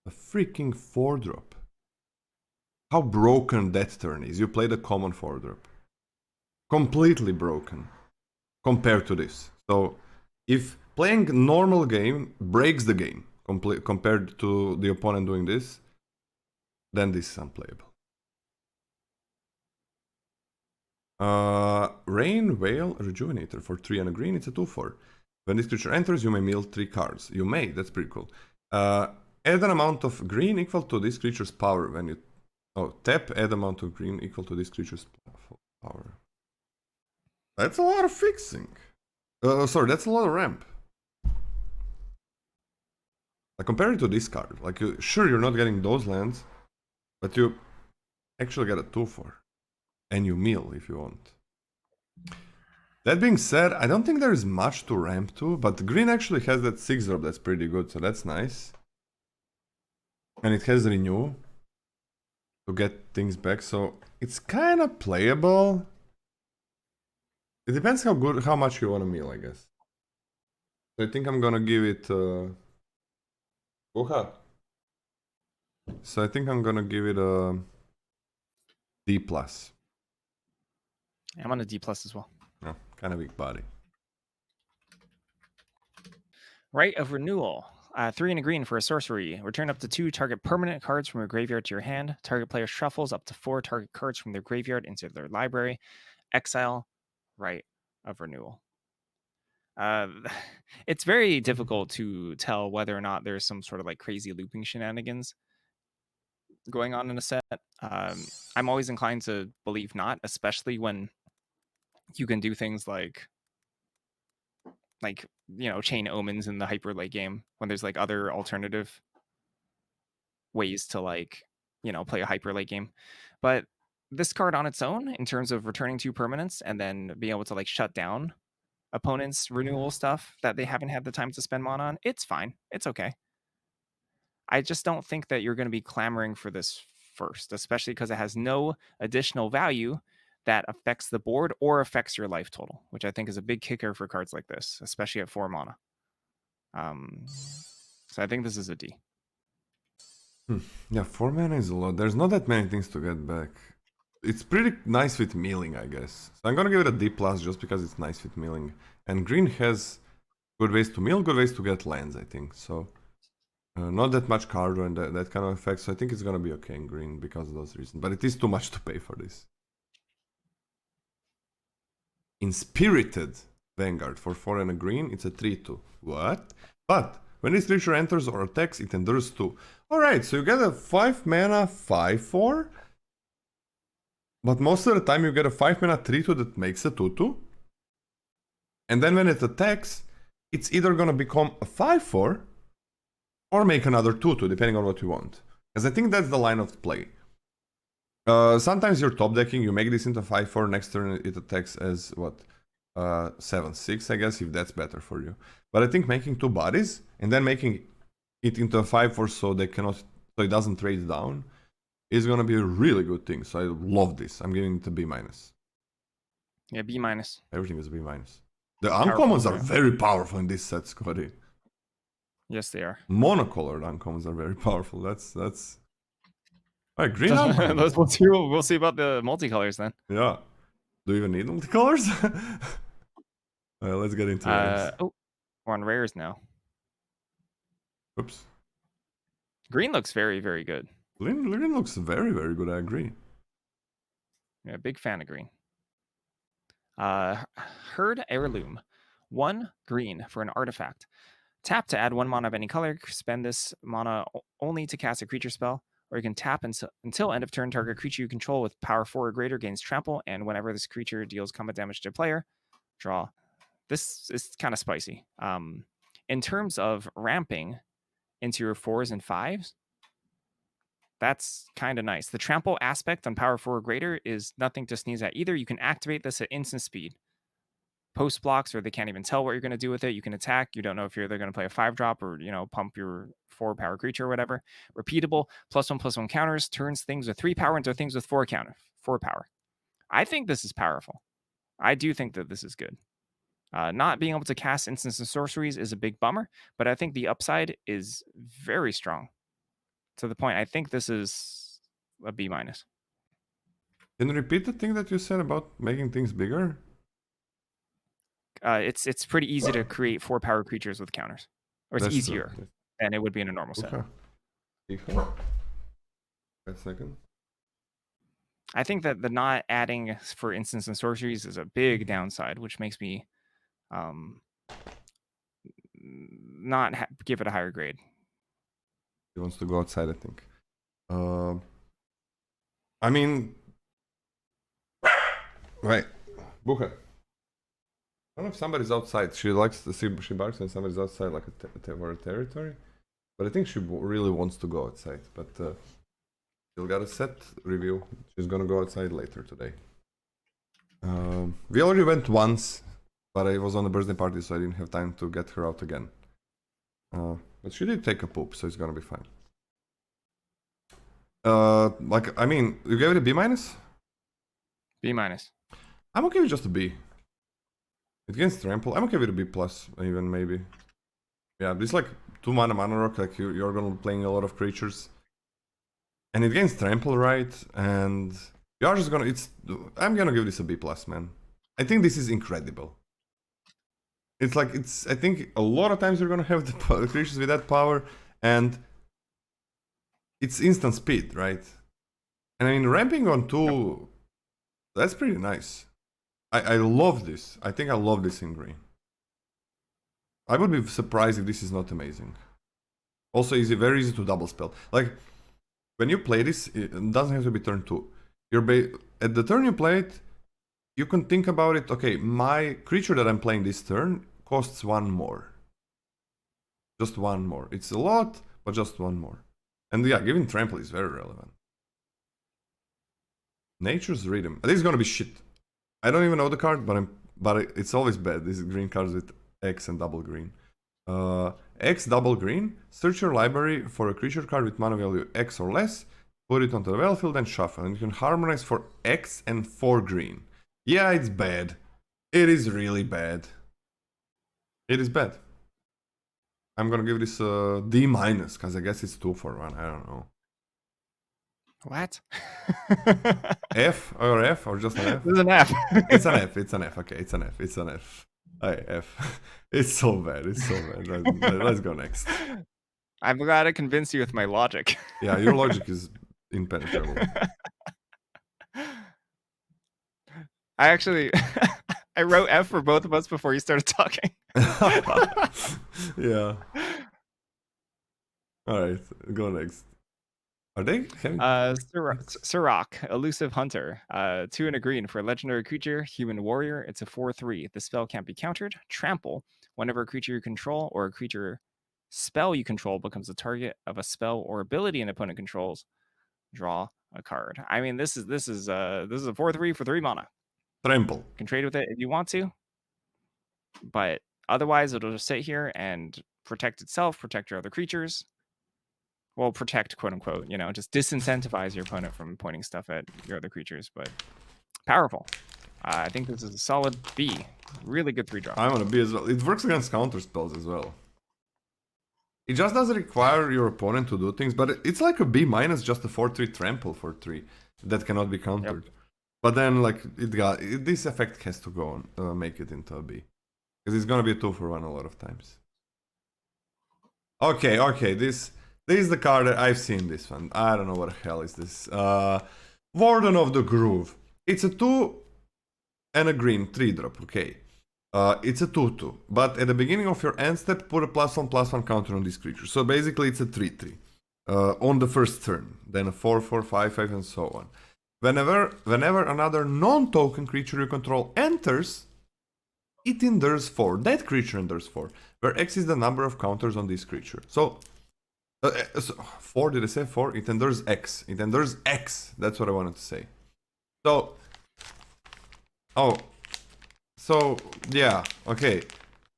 A freaking 4-drop. How broken that turn is. You play the common 4-drop. Completely broken compared to this. So if playing normal game breaks the game compared to the opponent doing this, then this is unplayable. Rainveil Rejuvenator for 3 and a green, it's a 2/4. When this creature enters, you may mill 3 cards. You may, that's pretty cool. Add an amount of green equal to this creature's power when you... Oh, tap, add amount of green equal to this creature's power. That's a lot of fixing. Sorry, that's a lot of ramp. Like, compare it to this card. Like, sure, you're not getting those lands, but you actually get a 2/4. And you mill if you want. That being said, I don't think there is much to ramp to, but green actually has that 6-drop that's pretty good, so that's nice. And it has renew to get things back, so it's kind of playable. It depends how much you want to mill, I guess. So I think I'm gonna give it So I think I'm gonna give it a D+. I'm on a D+ as well. Oh, kind of weak body. Rite of Renewal. 3 and a green for a sorcery. Return up to 2 target permanent cards from your graveyard to your hand. Target player shuffles up to 4 target cards from their graveyard into their library. Exile Rite of Renewal. It's very difficult to tell whether or not there's some sort of like crazy looping shenanigans going on in a set. I'm always inclined to believe not, especially when you can do things like chain omens in the hyper late game when there's like other alternative ways to play a hyper late game. But this card on its own, in terms of returning 2 permanents and then being able to like shut down opponents' renewal stuff that they haven't had the time to spend mana on, it's fine. It's okay. I just don't think that you're going to be clamoring for this first, especially because it has no additional value that affects the board or affects your life total, which I think is a big kicker for cards like this, especially at 4 mana. So I think this is a D. Yeah, 4 mana is a lot. There's not that many things to get back. It's pretty nice with milling, I guess. So I'm gonna give it a D+ just because it's nice with milling. And green has good ways to mill, good ways to get lands, I think. So not that much card and that kind of effect. So I think it's gonna be okay in green because of those reasons. But it is too much to pay for this. Inspirited Vanguard for 4 and a green, it's a 3/2. What? But when this creature enters or attacks, it endures 2. Alright, so you get a 5 mana 5/4. But most of the time you get a 5 mana 3/2 that makes a 2/2. And then when it attacks, it's either gonna become a 5/4 or make another 2/2, depending on what you want. Because I think that's the line of play. Sometimes you're top decking, you make this into 5/4, next turn it attacks as what? 7/6, I guess, if that's better for you. But I think making 2 bodies and then making it into a 5/4 so it doesn't trade down is gonna be a really good thing. So I love this. I'm giving it a B-. Yeah, B minus. Everything is B minus. The uncommons are yeah. very powerful in this set, Scotty. Yes, they are. Monocolored uncommons are very powerful. That's. Alright, green uncommon. Those we'll see about the multicolors then. Yeah. Do you even need multicolors? Alright, let's get into it. Oh, we're on rares now. Oops. Green looks very, very good. Green looks very, very good. I agree. Yeah, big fan of green. Herd Heirloom. 1 green for an artifact. Tap to add 1 mana of any color. Spend this mana only to cast a creature spell. Or you can tap until end of turn. Target creature you control with power 4 or greater gains trample. And whenever this creature deals combat damage to a player, draw. This is kind of spicy. In terms of ramping into your 4s and 5s, that's kind of nice. The trample aspect on power 4 or greater is nothing to sneeze at either. You can activate this at instant speed. Post blocks, or they can't even tell what you're going to do with it. You can attack. You don't know if they're going to play a 5-drop or, pump your 4 power creature or whatever. Repeatable, +1/+1 counters, turns things with 3 power into things with 4 power. I think this is powerful. I do think that this is good. Not being able to cast instants and sorceries is a big bummer, but I think the upside is very strong. To the point, I think this is a B minus. Can you repeat the thing that you said about making things bigger? It's pretty easy to create 4 power creatures with counters, or it's That's easier true. than it would be in a normal set. Okay. Wait a second. I think that the not adding for instants and sorceries is a big downside, which makes me not give it a higher grade. He wants to go outside, I think. I mean, right, Bucha. I don't know if somebody's outside. She likes to see, she barks when somebody's outside, like a territory. But I think she really wants to go outside. But she'll got a set review. She's gonna go outside later today. We already went once, but I was on a birthday party, so I didn't have time to get her out again. But she did take a poop, so it's gonna be fine. I mean, you gave it a B minus? B minus. I'm okay with just a B. Against trample, I'm okay with a B plus, even maybe. Yeah, this like 2 mana rock, like you're gonna be playing a lot of creatures. And it gains trample, right? And you're just gonna, I'm gonna give this a B plus, man. I think this is incredible. It's like, I think a lot of times you're gonna have the creatures with that power, and it's instant speed, right? And I mean, ramping on 2, that's pretty nice. I love this. I think I love this in green. I would be surprised if this is not amazing. Also very easy to double spell. Like, when you play this, it doesn't have to be turn 2. At the turn you play it, you can think about it, okay, my creature that I'm playing this turn costs 1 more. Just 1 more. It's a lot, but just 1 more. And yeah, giving trample is very relevant. Nature's Rhythm. This is gonna be shit. I don't even know the card, but it's always bad. These green cards with X and double green. X double green. Search your library for a creature card with mana value X or less. Put it onto the battlefield and shuffle. And you can harmonize for X and 4 green. Yeah, it's bad. It is really bad. It is bad. I'm gonna give this a D minus, because I guess it's 2 for 1. I don't know. What? F or just an F? This is an F. It's an F. It's an F. Okay, it's an F. It's an F. F. It's so bad. It's so bad. Let's go next. I'm glad I convinced you with my logic. Yeah, your logic is impenetrable. I actually, I wrote F for both of us before you started talking. Yeah. All right, go next. Are they? Surrak, Elusive Hunter. 2 and a green for a legendary creature, human warrior. It's a 4/3. The spell can't be countered. Trample. Whenever a creature you control or a creature spell you control becomes the target of a spell or ability an opponent controls, draw a card. I mean, this is a 4/3 for 3 mana. Trample. You can trade with it if you want to, but otherwise it'll just sit here and protect itself, protect your other creatures. Well, protect, quote unquote, just disincentivize your opponent from pointing stuff at your other creatures, but powerful. I think this is a solid B. Really good 3-drop. I'm on a B as well. It works against counter spells as well. It just doesn't require your opponent to do things, but it's like a B minus, just a 4-3 trample for 3 that cannot be countered. Yep. But then, like, this effect has to go on, make it into a B. Because it's gonna be a 2-for-1 a lot of times. Okay, this is the card that I've seen this one. I don't know what the hell is this. Warden of the Groove. It's a 2 and a green 3-drop, okay. It's a 2-2, but at the beginning of your end step, put a +1/+1 counter on this creature. So basically it's a 3-3 on the first turn, then a 4-4, 5-5, and so on. Whenever another non-token creature you control enters, it endures 4. That creature endures 4, where X is the number of counters on this creature. So 4, did I say 4? It endures X. It endures X. That's what I wanted to say. So, so yeah, okay.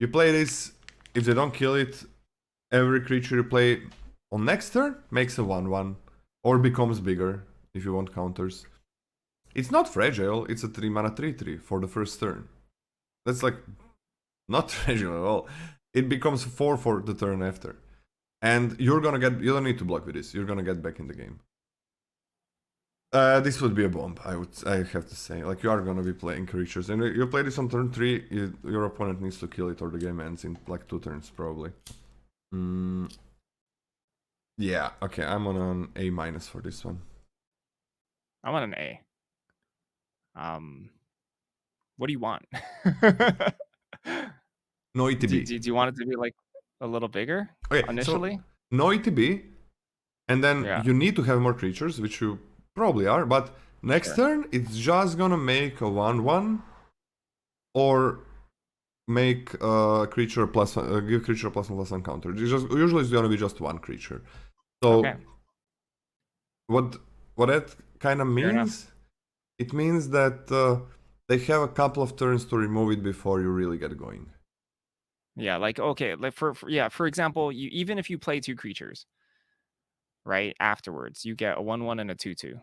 You play this. If they don't kill it, every creature you play on next turn makes a 1/1 or becomes bigger if you want counters. It's not fragile. It's a 3-mana 3/3 for the first turn. That's like not fragile at all. It becomes 4 for the turn after. And you're gonna get, you don't need to block with this. You're gonna get back in the game. This would be a bomb, I have to say. Like, you are gonna be playing creatures. And you play this on turn 3, your opponent needs to kill it or the game ends in like 2 turns probably. Yeah, okay, I'm on an A- for this one. I'm on an A. What do you want? No ETB. Do you want it to be like a little bigger initially? So no ETB, and then you need to have more creatures, which you probably are, but next turn it's just gonna make a 1/1 or make a creature give creature a +1/+1 counter. Usually it's gonna be just one creature. So what that kind of means? It means that they have a couple of turns to remove it before you really get going. Yeah, like, okay, like for example, even if you play 2 creatures, right, afterwards, you get a 1/1 and a 2/2.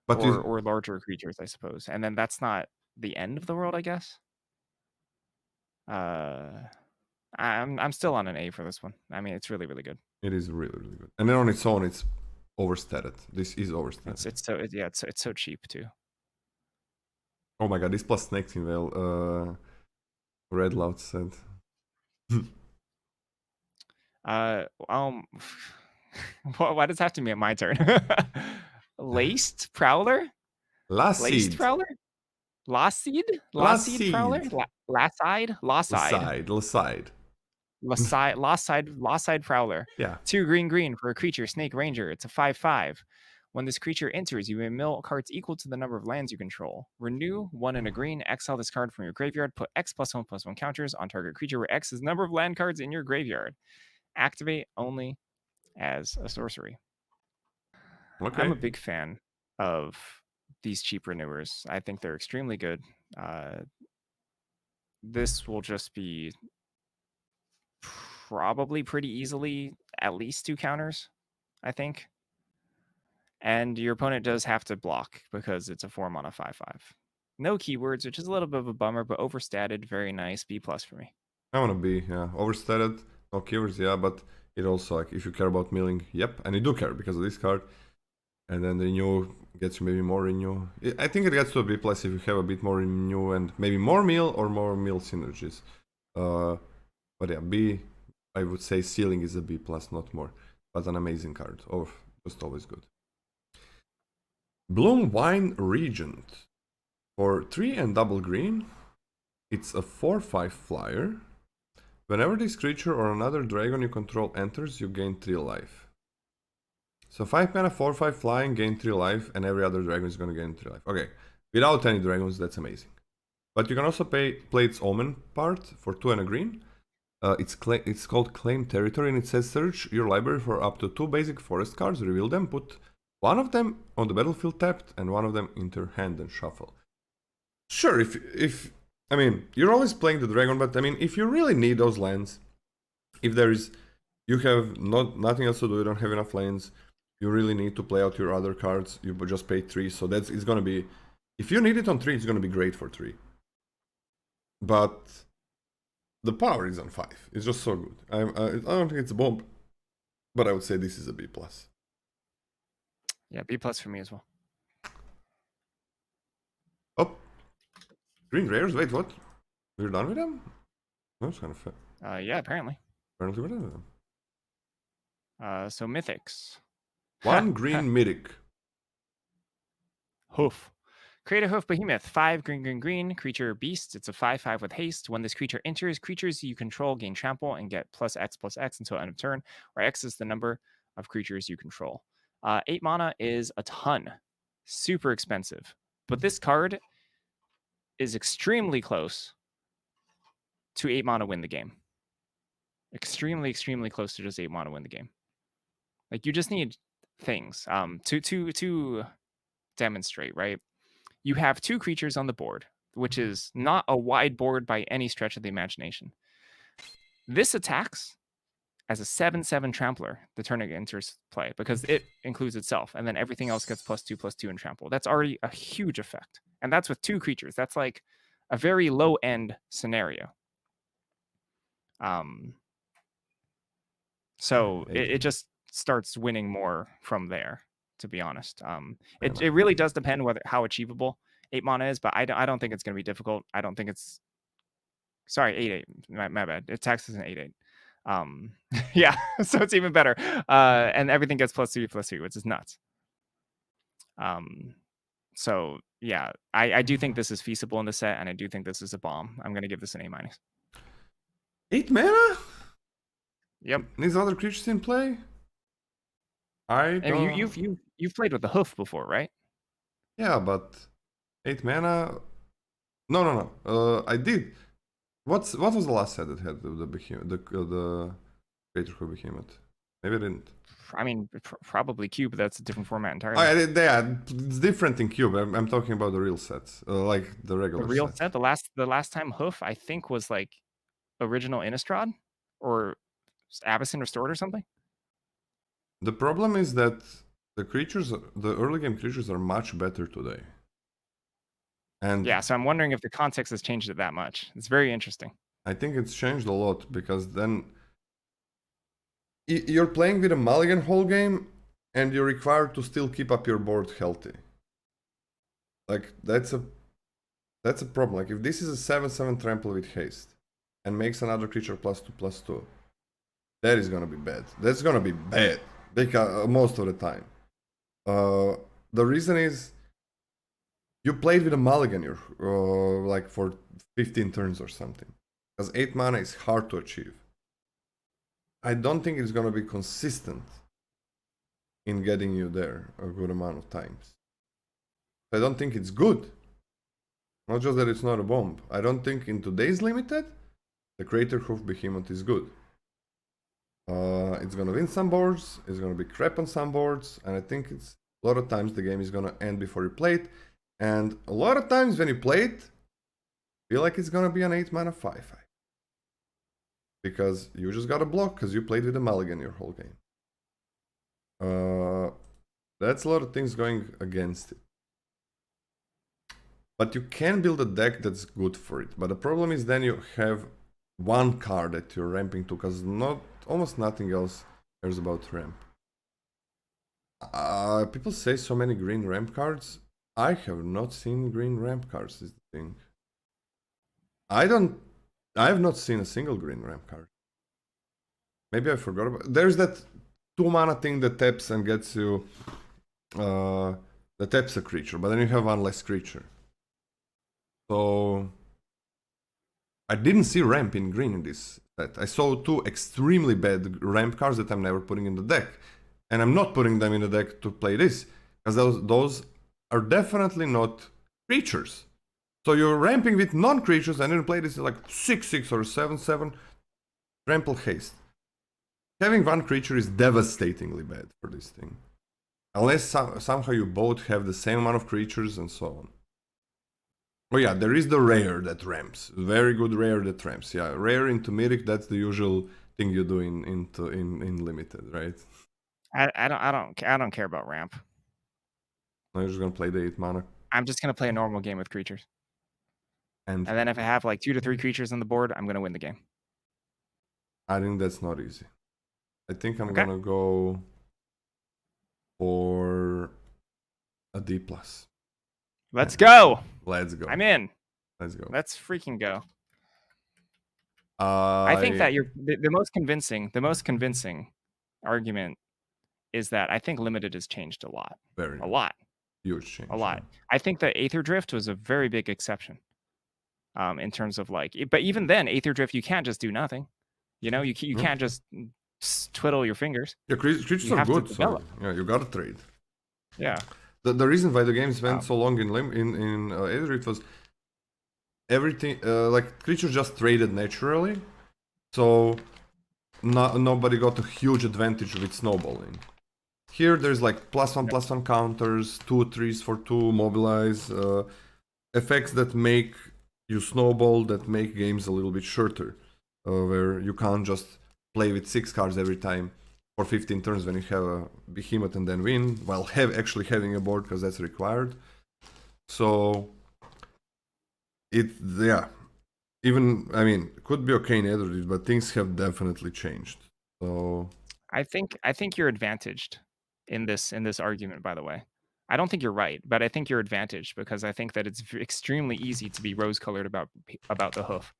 Or larger creatures, I suppose. And then that's not the end of the world, I guess. I'm still on an A for this one. I mean, it's really, really good. It is really, really good. And then on its own, it's overstated. This is overstated. It's so cheap too. Oh my god, this plus Snakeskin Veil, Red Loud said. Why does it have to be at my turn? Lasyd Prowler? Lasyd Prowler? Lasyd Prowler? Lasyd Prowler. Yeah. 2 green for a creature, Snake Ranger. It's a 5/5. When this creature enters, you may mill cards equal to the number of lands you control. Renew 1 and a green, exile this card from your graveyard, put X +1/+1 counters on target creature where X is the number of land cards in your graveyard. Activate only as a sorcery. Okay. I'm a big fan of these cheap renewers. I think they're extremely good. This will just be probably pretty easily at least 2 counters, I think. And your opponent does have to block because it's a 4-mana 5/5. No keywords, which is a little bit of a bummer, but overstated, very nice. B+ for me. I want to B, yeah. Overstated, no keywords, yeah, but it also, like, if you care about milling, yep, and you do care because of this card. And then renew gets you maybe more renew. I think it gets to a B+ if you have a bit more renew and maybe more mill or more mill synergies. But yeah, B, I would say ceiling is a B+, not more. But an amazing card. Oh, just always good. Bloomvine Regent. For 3 and double green, it's a 4/5 flyer. Whenever this creature or another dragon you control enters, you gain 3 life. So 5 mana, 4/5 flying, gain 3 life, and every other dragon is gonna gain 3 life. Okay, without any dragons, that's amazing. But you can also play its Omen part for 2 and a green. It's called Claim Territory, and it says search your library for up to 2 basic forest cards, reveal them, put one of them on the battlefield tapped, and one of them into your hand and shuffle. Sure, if I mean, you're always playing the dragon, but I mean, if you really need those lands, if there is, you have nothing else to do, you don't have enough lands, you really need to play out your other cards, you just pay 3, so it's gonna be If you need it on 3, it's going to be great for 3. But the power is on 5. It's just so good. I don't think it's a bomb, but I would say this is a B+. Yeah, B+ for me as well. Oh, green rares. Wait, what? We're done with them? That's kind of fair. Yeah, apparently. Apparently we're done with them. So mythics. 1 green mythic. Hoof. Craterhoof Behemoth, 5 green, creature beast. It's a 5/5 with haste. When this creature enters, creatures you control gain trample and get +X/+X until end of turn, where X is the number of creatures you control. 8 mana is a ton. Super expensive. But this card is extremely close to 8 mana win the game. Extremely, extremely close to just 8 mana win the game. Like, you just need things to demonstrate, right? You have 2 creatures on the board, which is not a wide board by any stretch of the imagination. This attacks as a 7/7 trampler the turn it enters play because it includes itself, and then everything else gets +2/+2 in trample. That's already a huge effect, and that's with 2 creatures. That's like a very low end scenario. So it just starts winning more from there, to be honest. It really does depend how achievable 8 mana is, but I don't think it's going to be difficult. I don't think it's... Sorry, 8/8. My bad. It taxes an 8/8. Yeah, so it's even better. And everything gets +3/+3, which is nuts. So yeah, I do think this is feasible in the set, and I do think this is a bomb. I'm going to give this an A-. 8 mana? Yep. These other creatures in play? I mean, you've played with the hoof before, right? Yeah, but 8 mana. No. I did. What was the last set that had the behemoth, the Craterhoof Behemoth? Maybe I didn't. I mean, probably Cube, but that's a different format entirely. Yeah, it's different in Cube. I'm talking about the real sets, like the regular. The real set. The last time Hoof, I think, was like original Innistrad or Abyssin Restored or something. The problem is that the early game creatures are much better today. And yeah, so I'm wondering if the context has changed it that much. It's very interesting. I think it's changed a lot because then you're playing with a mulligan whole game and you're required to still keep up your board healthy. Like that's a problem. Like if this is a 7/7 trample with haste and makes another creature +2/+2, that is gonna be bad. That's gonna be bad because most of the time. The reason is you played with a mulligan like for 15 turns or something. Because 8 mana is hard to achieve. I don't think it's gonna be consistent in getting you there a good amount of times. I don't think it's good. Not just that it's not a bomb. I don't think in today's limited, the Craterhoof Behemoth is good. It's gonna win some boards, it's gonna be crap on some boards, and I think it's a lot of times the game is gonna end before you play it. And a lot of times when you play it, feel like it's gonna be an 8 mana 5/5. Because you just got a block because you played with a mulligan your whole game. That's a lot of things going against it. But you can build a deck that's good for it. But the problem is then you have one card that you're ramping to because almost nothing else cares about ramp. People say so many green ramp cards. I have not seen green ramp cards, is the thing. I have not seen a single green ramp card. Maybe I forgot about... There's that 2 mana thing that taps and gets you... that taps a creature, but then you have one less creature. So... I didn't see ramp in green in this set. I saw 2 extremely bad ramp cards that I'm never putting in the deck. And I'm not putting them in the deck to play this. Because those are definitely not creatures. So you're ramping with non-creatures and then you play this like 6/6 or 7/7 trample haste. Having one creature is devastatingly bad for this thing. Unless somehow you both have the same amount of creatures and so on. Oh yeah, there is the rare that ramps. Very good rare that ramps. Yeah, rare into mythic, that's the usual thing you do in limited, right? I don't care about ramp. No, you're just gonna play the 8 mana. I'm just gonna play a normal game with creatures, And and then if I have like 2 to 3 creatures on the board, I'm gonna win the game. I think that's not easy. I think I'm Okay. gonna go for a D+. Let's go. Let's go. I'm in. Let's go. Let's freaking go. I think that the most convincing argument is that I think limited has changed a lot. Very A lot. huge change. A lot. I think that Aether Drift was a very big exception. In terms of like, but even then, Aether Drift, you can't just do nothing. You know, you can't just twiddle your fingers. Yeah, creatures You are have to good, so develop. yeah, you gotta trade. Yeah. The reason why the games went so long in Aether Drift was everything like creatures just traded naturally, so nobody got a huge advantage with snowballing. Here there's like +1/+1 counters, 2/3s for 2, mobilize, effects that make you snowball, that make games a little bit shorter, where you can't just play with 6 cards every time for 15 turns when you have a behemoth and then win, while actually having a board, because that's required. So even, I mean, it could be okay in Aether Drift, but things have definitely changed. So I think you're advantaged in this argument, by the way. I don't think you're right, but I think you're advantaged because I think that it's extremely easy to be rose-colored about the hoof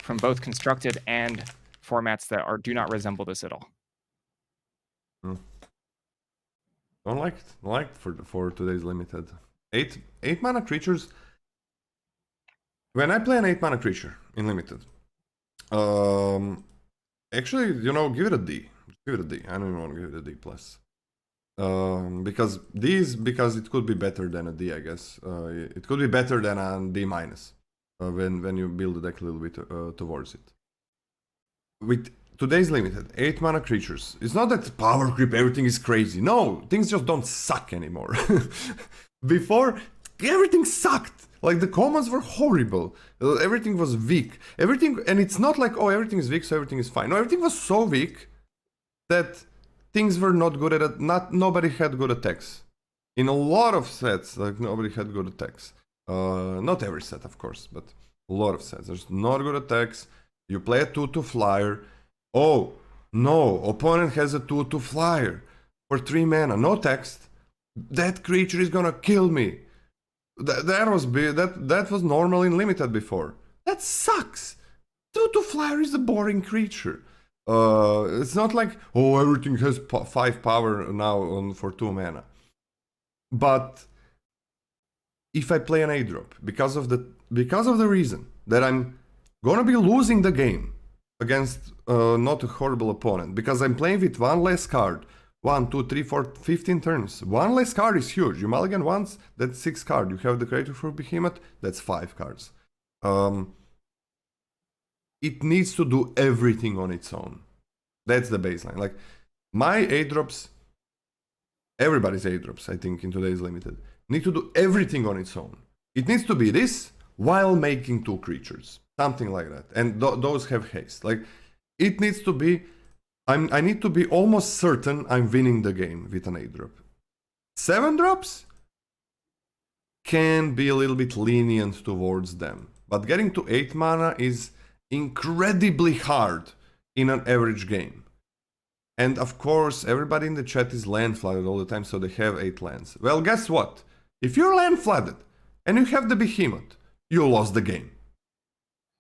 from both constructed and formats that do not resemble this at all. don't like it. Don't like it for today's limited. 8 mana creatures. When I play an 8 mana creature in limited, actually, you know, give it a D. Give it a D. I don't even want to give it a D+. Because it could be better than a D, I guess. It could be better than a D-, when you build the deck a little bit towards it. With today's limited, 8 mana creatures, it's not that power creep, everything is crazy. No, things just don't suck anymore. Before, everything sucked. Like, the commons were horrible. Everything was weak. And it's not like, oh, everything is weak, so everything is fine. No, everything was so weak that things were not good at it. Nobody had good attacks. In a lot of sets, like, nobody had good attacks. Not every set, of course, but a lot of sets. There's not good attacks. You play a 2/2 flyer. Oh, no, opponent has a 2/2 flyer for 3 mana, no text. That creature is gonna kill me. That was normal in limited before. That sucks. 2/2 flyer is a boring creature. It's not like, oh, everything has 5 power now for 2 mana. But if I play an A-drop, because of the reason that I'm gonna be losing the game against not a horrible opponent, because I'm playing with 1 less card. 1, 2, 3, 4, 15 turns. 1 less card is huge. You mulligan once, that's 6 cards. You have the Craterhoof Behemoth, that's 5 cards. It needs to do everything on its own. That's the baseline. Like, my A-drops, everybody's A-drops, I think, in today's limited, need to do everything on its own. It needs to be this while making 2 creatures. Something like that. And those have haste. Like, it needs to be... I need to be almost certain I'm winning the game with an 8-drop. 7 drops can be a little bit lenient towards them. But getting to 8 mana is incredibly hard in an average game. And of course, everybody in the chat is land flooded all the time, so they have 8 lands. Well, guess what? If you're land flooded and you have the behemoth, you lost the game.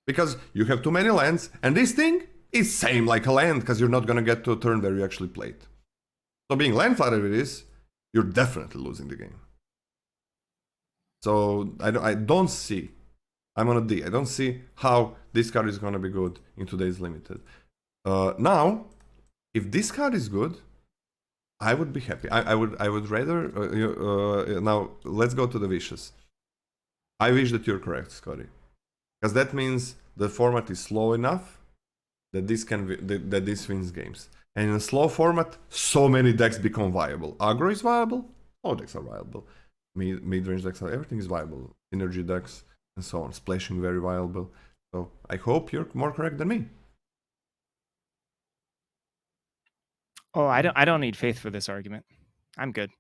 Because you have too many lands, and this thing is same like a land, because you're not gonna get to a turn where you actually play it. So being land flooded with this, you're definitely losing the game. So I don't see, I'm on a D, I don't see how this card is gonna be good in today's limited. Now, if this card is good, I would be happy. I would rather, now let's go to the wishes. I wish that you're correct, Scotty. Because that means the format is slow enough that this wins games. And in a slow format, so many decks become viable. Aggro is viable, all decks are viable. Mid-range decks, everything is viable. Energy decks, and so on. Splashing, very viable. So I hope you're more correct than me. Oh, I don't need faith for this argument. I'm good.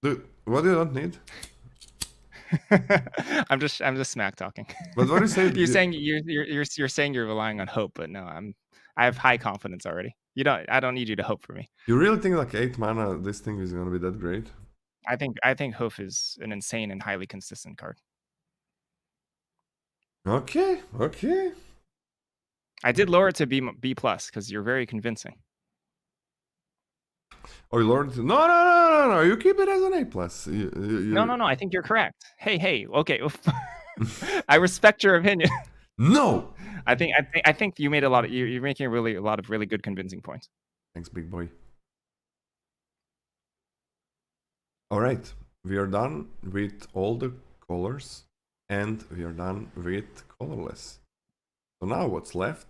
Dude, what do you don't need? I'm just smack talking. But what do you say? You're saying you're saying you're relying on hope, but no, I have high confidence already. I don't need you to hope for me. You really think like 8 mana, this thing is gonna be that great? I think Hoof is an insane and highly consistent card. Okay, okay. I did lower it to B plus because you're very convincing. Oh, you lowered it. No. You keep it as an A plus. No. I think you're correct. Hey. Okay. I respect your opinion. No. I think you made a lot of you're making a lot of really good convincing points. Thanks, big boy. All right, we are done with all the colors, and we are done with colorless. So now what's left?